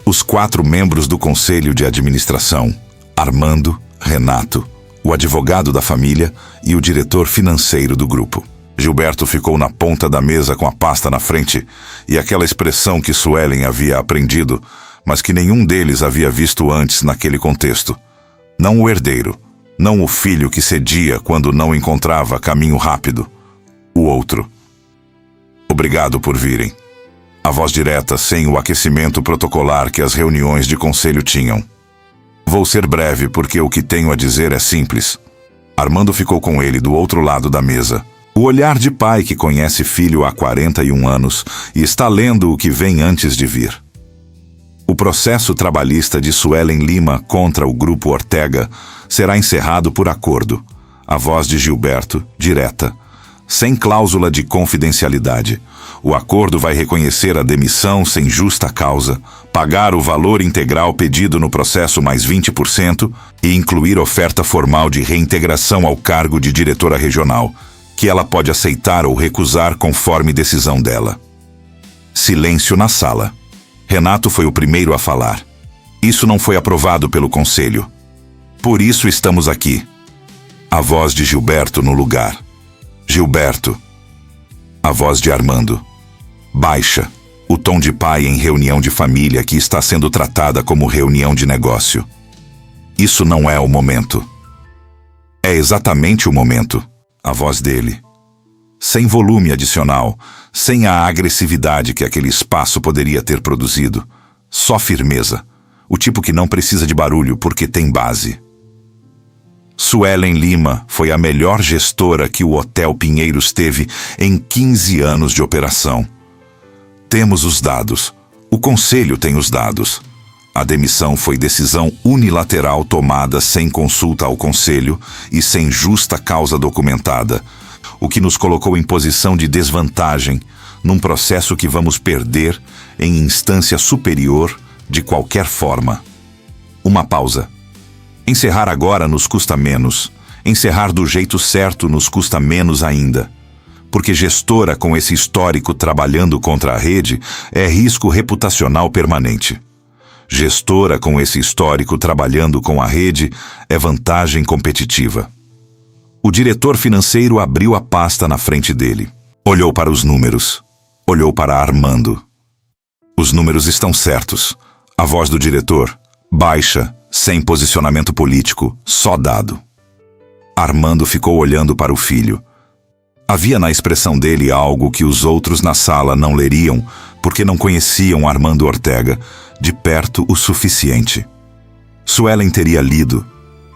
Speaker 1: Os 4 membros do conselho de administração: Armando, Renato, o advogado da família e o diretor financeiro do grupo. Gilberto ficou na ponta da mesa com a pasta na frente e aquela expressão que Suelen havia aprendido, mas que nenhum deles havia visto antes naquele contexto. Não o herdeiro, não o filho que cedia quando não encontrava caminho rápido. O outro. Obrigado por virem. A voz direta, sem o aquecimento protocolar que as reuniões de conselho tinham. Vou ser breve porque o que tenho a dizer é simples. Armando ficou com ele do outro lado da mesa. O olhar de pai que conhece filho há 41 anos e está lendo o que vem antes de vir. O processo trabalhista de Suelen Lima contra o Grupo Ortega será encerrado por acordo. A voz de Gilberto, direta. Sem cláusula de confidencialidade. O acordo vai reconhecer a demissão sem justa causa, pagar o valor integral pedido no processo mais 20% e incluir oferta formal de reintegração ao cargo de diretora regional, que ela pode aceitar ou recusar conforme decisão dela. Silêncio na sala. Renato foi o primeiro a falar. Isso não foi aprovado pelo conselho. Por isso estamos aqui. A voz de Gilberto no lugar. Gilberto. A voz de Armando. Baixa. O tom de pai em reunião de família que está sendo tratada como reunião de negócio. Isso não é o momento. É exatamente o momento. A voz dele. Sem volume adicional, sem a agressividade que aquele espaço poderia ter produzido. Só firmeza. O tipo que não precisa de barulho porque tem base. Suelen Lima foi a melhor gestora que o Hotel Pinheiros teve em 15 anos de operação. Temos os dados. O conselho tem os dados. A demissão foi decisão unilateral tomada sem consulta ao conselho e sem justa causa documentada, o que nos colocou em posição de desvantagem num processo que vamos perder em instância superior de qualquer forma. Uma pausa. Encerrar agora nos custa menos. Encerrar do jeito certo nos custa menos ainda. Porque gestora com esse histórico trabalhando contra a rede é risco reputacional permanente. Gestora com esse histórico trabalhando com a rede é vantagem competitiva. O diretor financeiro abriu a pasta na frente dele. Olhou para os números. Olhou para Armando. Os números estão certos. A voz do diretor, baixa, sem posicionamento político, só dado. Armando ficou olhando para o filho. Havia na expressão dele algo que os outros na sala não leriam porque não conheciam Armando Ortega de perto o suficiente. Suelen teria lido,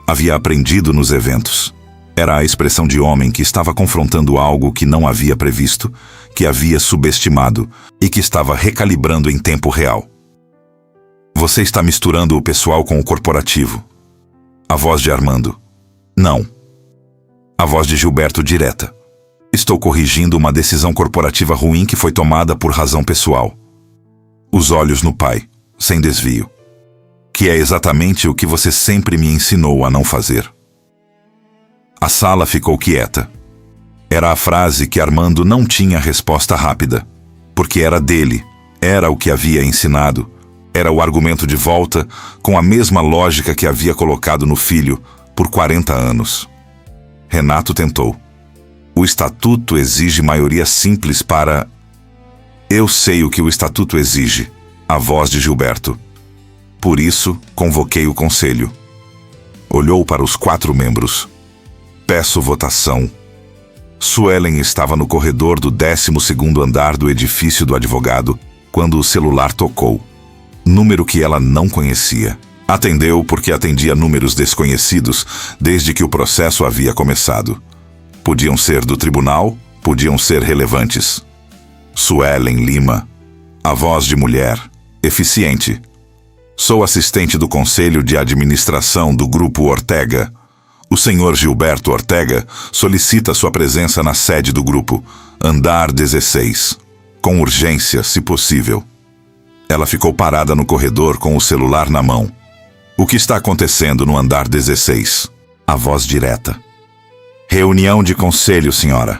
Speaker 1: havia aprendido nos eventos. Era a expressão de homem que estava confrontando algo que não havia previsto, que havia subestimado e que estava recalibrando em tempo real. Você está misturando o pessoal com o corporativo. A voz de Armando. Não. A voz de Gilberto direta. Estou corrigindo uma decisão corporativa ruim que foi tomada por razão pessoal. Os olhos no pai, sem desvio. Que é exatamente o que você sempre me ensinou a não fazer. A sala ficou quieta. Era a frase que Armando não tinha resposta rápida, porque era dele, era o que havia ensinado. Era o argumento de volta, com a mesma lógica que havia colocado no filho por 40 anos. Renato tentou. O estatuto exige maioria simples para... Eu sei o que o estatuto exige. A voz de Gilberto. Por isso, convoquei o conselho. Olhou para os 4 membros. Peço votação. Suelen estava no corredor do 12º andar do edifício do advogado quando o celular tocou. Número que ela não conhecia. Atendeu porque atendia números desconhecidos desde que o processo havia começado. Podiam ser do tribunal, podiam ser relevantes. Suelen Lima. A voz de mulher. Eficiente. Sou assistente do Conselho de Administração do Grupo Ortega. O senhor Gilberto Ortega solicita sua presença na sede do grupo, andar 16. Com urgência, se possível. Ela ficou parada no corredor com o celular na mão. O que está acontecendo no andar 16? A voz direta. Reunião de conselho, senhora.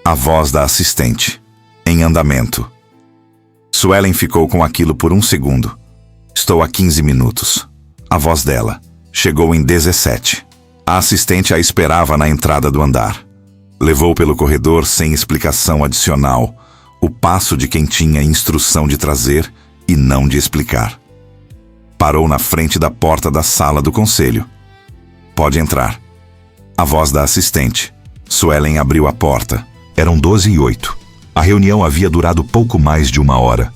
Speaker 1: A voz da assistente. Em andamento. Suelen ficou com aquilo por um segundo. Estou há 15 minutos. A voz dela. Chegou em 17. A assistente a esperava na entrada do andar. Levou pelo corredor sem explicação adicional, o passo de quem tinha instrução de trazer e não de explicar. Parou na frente da porta da sala do conselho. Pode entrar. A voz da assistente. Suelen abriu a porta. Eram 12h08. A reunião havia durado pouco mais de 1 hora.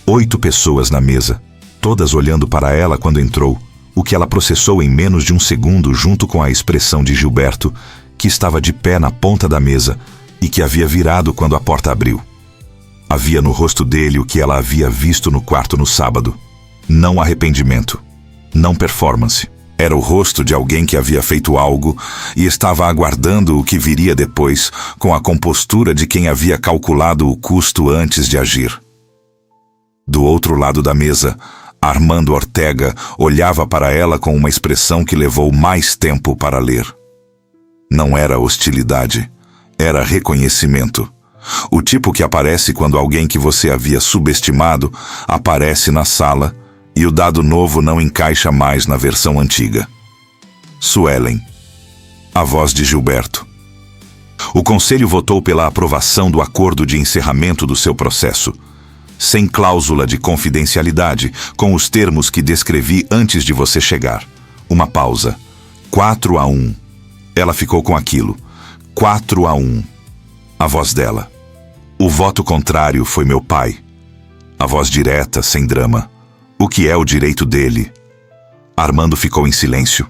Speaker 1: 8 pessoas na mesa, todas olhando para ela quando entrou, o que ela processou em menos de um segundo junto com a expressão de Gilberto, que estava de pé na ponta da mesa e que havia virado quando a porta abriu. Havia no rosto dele o que ela havia visto no quarto no sábado. Não arrependimento. Não performance. Era o rosto de alguém que havia feito algo e estava aguardando o que viria depois, com a compostura de quem havia calculado o custo antes de agir. Do outro lado da mesa, Armando Ortega olhava para ela com uma expressão que levou mais tempo para ler. Não era hostilidade, era reconhecimento. O tipo que aparece quando alguém que você havia subestimado aparece na sala e o dado novo não encaixa mais na versão antiga. Suelen. A voz de Gilberto. O conselho votou pela aprovação do acordo de encerramento do seu processo, sem cláusula de confidencialidade, com os termos que descrevi antes de você chegar. Uma pausa. 4-1. Ela ficou com aquilo. 4-1. A voz dela. O voto contrário foi meu pai. A voz direta, sem drama. O que é o direito dele? Armando ficou em silêncio.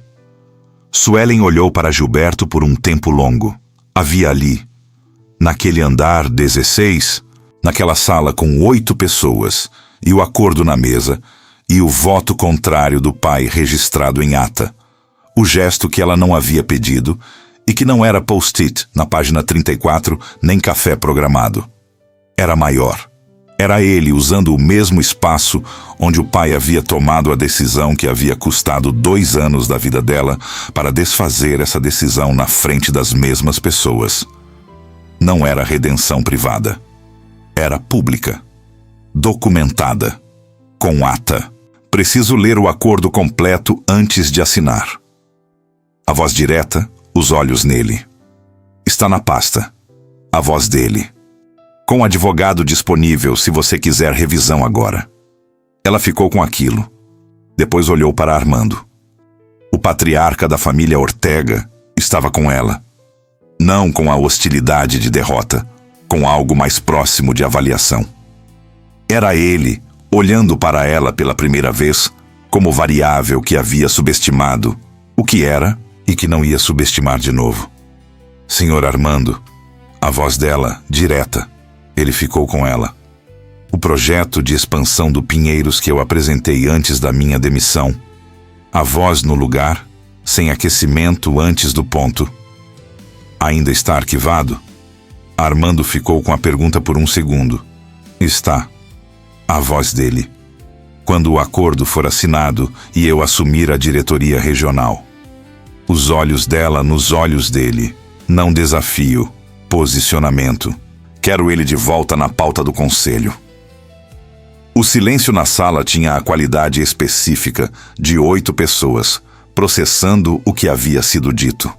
Speaker 1: Suelen olhou para Gilberto por um tempo longo. Havia ali, naquele andar 16, naquela sala com 8 pessoas, e o acordo na mesa, e o voto contrário do pai registrado em ata. O gesto que ela não havia pedido e que não era post-it na página 34, nem café programado. Era maior. Era ele usando o mesmo espaço onde o pai havia tomado a decisão que havia custado 2 anos da vida dela para desfazer essa decisão na frente das mesmas pessoas. Não era redenção privada. Era pública. Documentada. Com ata. Preciso ler o acordo completo antes de assinar. A voz direta, os olhos nele. Está na pasta. A voz dele. Com advogado disponível se você quiser revisão agora. Ela ficou com aquilo. Depois olhou para Armando. O patriarca da família Ortega estava com ela. Não com a hostilidade de derrota, com algo mais próximo de avaliação. Era ele, olhando para ela pela primeira vez, como variável que havia subestimado, o que era e que não ia subestimar de novo. Senhor Armando, a voz dela, direta. Ele ficou com ela. O projeto de expansão do Pinheiros que eu apresentei antes da minha demissão. A voz no lugar, sem aquecimento antes do ponto. Ainda está arquivado? Armando ficou com a pergunta por um segundo. Está. A voz dele. Quando o acordo for assinado e eu assumir a diretoria regional. Os olhos dela nos olhos dele. Não desafio. Posicionamento. Quero ele de volta na pauta do conselho. O silêncio na sala tinha a qualidade específica de 8 pessoas, processando o que havia sido dito.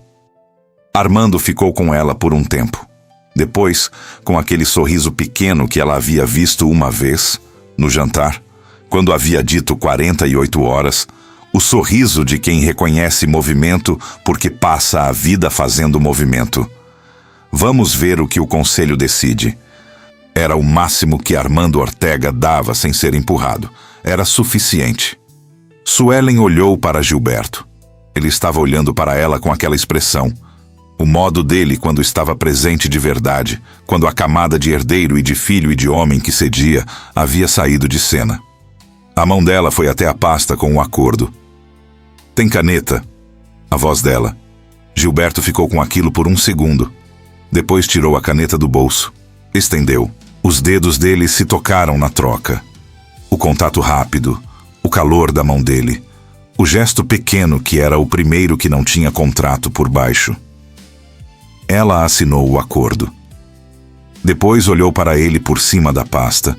Speaker 1: Armando ficou com ela por um tempo. Depois, com aquele sorriso pequeno que ela havia visto uma vez, no jantar, quando havia dito 48 horas, o sorriso de quem reconhece movimento porque passa a vida fazendo movimento. Vamos ver o que o conselho decide. Era o máximo que Armando Ortega dava sem ser empurrado. Era suficiente. Suelen olhou para Gilberto. Ele estava olhando para ela com aquela expressão. O modo dele quando estava presente de verdade, quando a camada de herdeiro e de filho e de homem que cedia havia saído de cena. A mão dela foi até a pasta com o acordo. Tem caneta? A voz dela. Gilberto ficou com aquilo por um segundo. Depois tirou a caneta do bolso. Estendeu. Os dedos dele se tocaram na troca. O contato rápido, o calor da mão dele, o gesto pequeno que era o primeiro que não tinha contrato por baixo. Ela assinou o acordo. Depois olhou para ele por cima da pasta,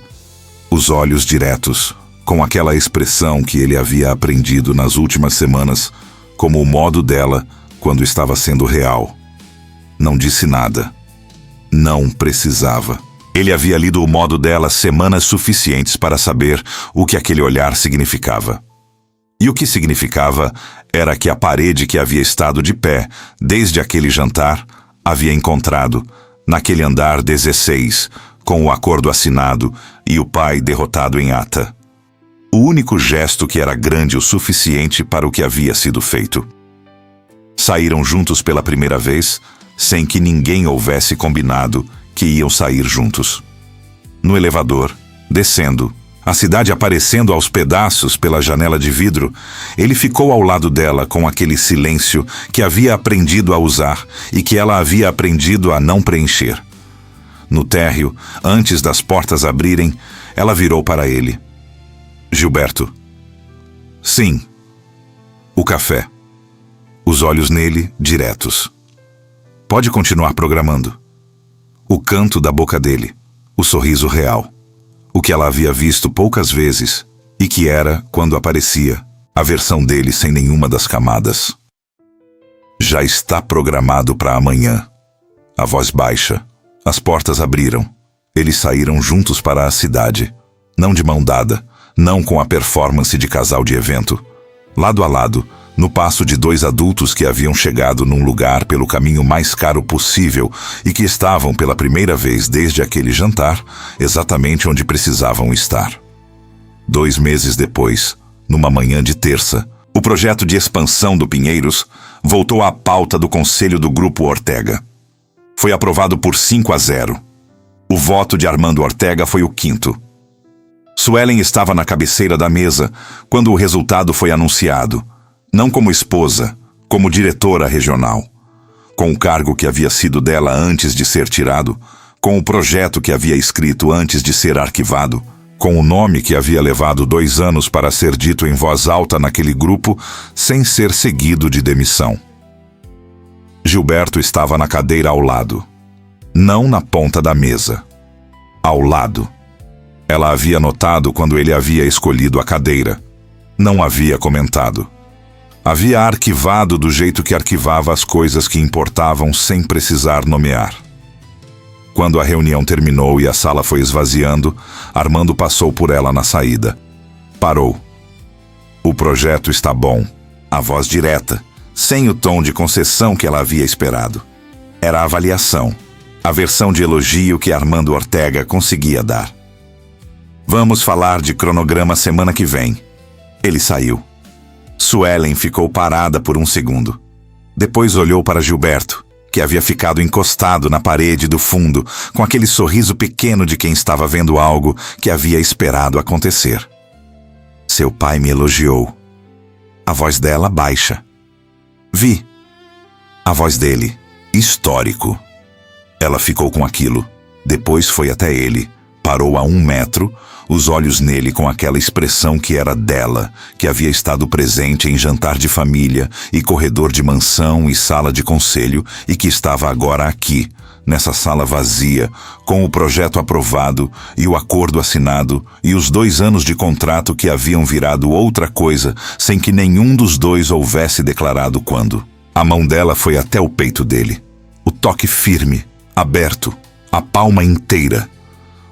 Speaker 1: os olhos diretos, com aquela expressão que ele havia aprendido nas últimas semanas como o modo dela quando estava sendo real. Não disse nada. Não precisava. Ele havia lido o modo dela semanas suficientes para saber o que aquele olhar significava. E o que significava era que a parede que havia estado de pé desde aquele jantar havia encontrado, naquele andar 16, com o acordo assinado e o pai derrotado em ata. O único gesto que era grande o suficiente para o que havia sido feito. Saíram juntos pela primeira vez, sem que ninguém houvesse combinado que iam sair juntos. No elevador, descendo, a cidade aparecendo aos pedaços pela janela de vidro, ele ficou ao lado dela com aquele silêncio que havia aprendido a usar e que ela havia aprendido a não preencher. No térreo, antes das portas abrirem, ela virou para ele. Gilberto. Sim. O café. Os olhos nele, diretos. Pode continuar programando. O canto da boca dele, o sorriso real, o que ela havia visto poucas vezes e que era, quando aparecia, a versão dele sem nenhuma das camadas. Já está programado para amanhã. A voz baixa. As portas abriram. Eles saíram juntos para a cidade. Não de mão dada, não com a performance de casal de evento. Lado a lado, no passo de dois adultos que haviam chegado num lugar pelo caminho mais caro possível e que estavam pela primeira vez desde aquele jantar, exatamente onde precisavam estar. 2 meses depois, numa manhã de terça, o projeto de expansão do Pinheiros voltou à pauta do Conselho do Grupo Ortega. Foi aprovado por 5-0. O voto de Armando Ortega foi o 5º. Suelen estava na cabeceira da mesa quando o resultado foi anunciado, não como esposa, como diretora regional. Com o cargo que havia sido dela antes de ser tirado, com o projeto que havia escrito antes de ser arquivado, com o nome que havia levado 2 anos para ser dito em voz alta naquele grupo, sem ser seguido de demissão. Gilberto estava na cadeira ao lado. Não na ponta da mesa. Ao lado. Ela havia notado quando ele havia escolhido a cadeira. Não havia comentado. Havia arquivado do jeito que arquivava as coisas que importavam sem precisar nomear. Quando a reunião terminou e a sala foi esvaziando, Armando passou por ela na saída. Parou. O projeto está bom. A voz direta, sem o tom de concessão que ela havia esperado. Era a avaliação, a versão de elogio que Armando Ortega conseguia dar. Vamos falar de cronograma semana que vem. Ele saiu. Suelen ficou parada por 1 segundo. Depois olhou para Gilberto, que havia ficado encostado na parede do fundo, com aquele sorriso pequeno de quem estava vendo algo que havia esperado acontecer. Seu pai me elogiou. A voz dela baixa. Vi. A voz dele, histórico. Ela ficou com aquilo. Depois foi até ele. Parou a 1 metro, os olhos nele com aquela expressão que era dela, que havia estado presente em jantar de família e corredor de mansão e sala de conselho e que estava agora aqui, nessa sala vazia, com o projeto aprovado e o acordo assinado e os 2 anos de contrato que haviam virado outra coisa sem que nenhum dos dois houvesse declarado quando. A mão dela foi até o peito dele. O toque firme, aberto, a palma inteira.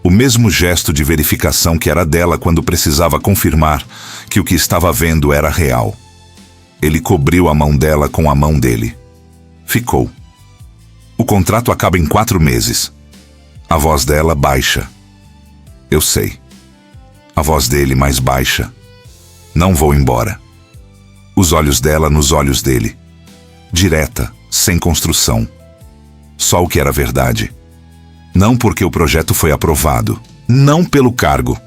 Speaker 1: O mesmo gesto de verificação que era dela quando precisava confirmar que o que estava vendo era real. Ele cobriu a mão dela com a mão dele. Ficou. O contrato acaba em 4 meses. A voz dela baixa. Eu sei. A voz dele mais baixa. Não vou embora. Os olhos dela nos olhos dele. Direta, sem construção. Só o que era verdade. Não porque o projeto foi aprovado. Não pelo cargo.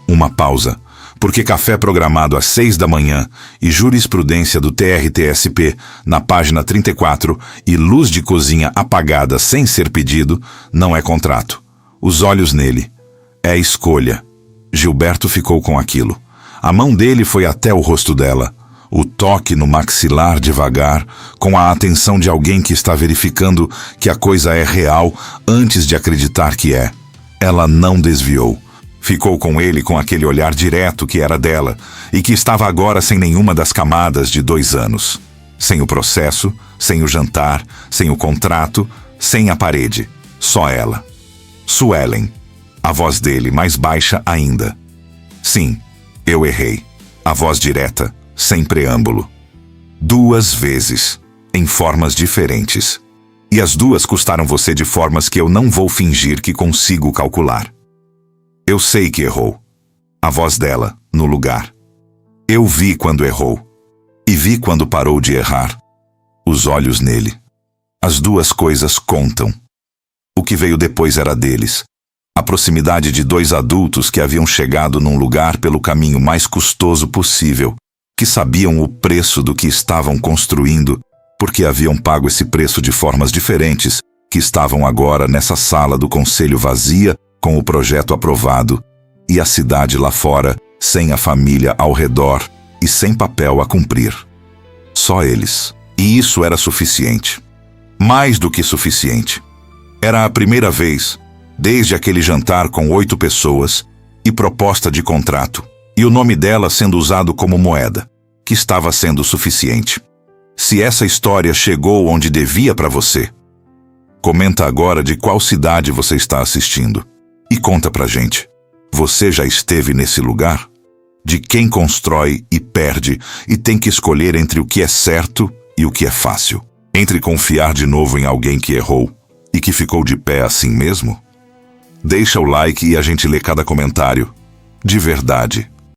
Speaker 1: Uma pausa. Porque café programado às 6 da manhã e jurisprudência do TRT-SP na página 34 e luz de cozinha apagada sem ser pedido não é contrato. Os olhos nele. É escolha. Gilberto ficou com aquilo. A mão dele foi até o rosto dela. O toque no maxilar devagar, com a atenção de alguém que está verificando que a coisa é real antes de acreditar que é. Ela não desviou. Ficou com ele com aquele olhar direto que era dela e que estava agora sem nenhuma das camadas de 2 anos. Sem o processo, sem o jantar, sem o contrato, sem a parede. Só ela. Suelen. A voz dele mais baixa ainda. Sim, eu errei. A voz direta, sem preâmbulo. 2 vezes, em formas diferentes. E as 2 custaram você de formas que eu não vou fingir que consigo calcular. Eu sei que errou. A voz dela, no lugar. Eu vi quando errou. E vi quando parou de errar. Os olhos nele. As 2 coisas contam. O que veio depois era deles. A proximidade de 2 adultos que haviam chegado num lugar pelo caminho mais custoso possível, que sabiam o preço do que estavam construindo, porque haviam pago esse preço de formas diferentes, que estavam agora nessa sala do conselho vazia, com o projeto aprovado, e a cidade lá fora, sem a família ao redor e sem papel a cumprir. Só eles. E isso era suficiente. Mais do que suficiente. Era a primeira vez, desde aquele jantar com 8 pessoas e proposta de contrato, e o nome dela sendo usado como moeda, que estava sendo suficiente. Se essa história chegou onde devia para você, comenta agora de qual cidade você está assistindo. E conta pra gente. Você já esteve nesse lugar? De quem constrói e perde e tem que escolher entre o que é certo e o que é fácil. Entre confiar de novo em alguém que errou e que ficou de pé assim mesmo? Deixa o like e a gente lê cada comentário. De verdade.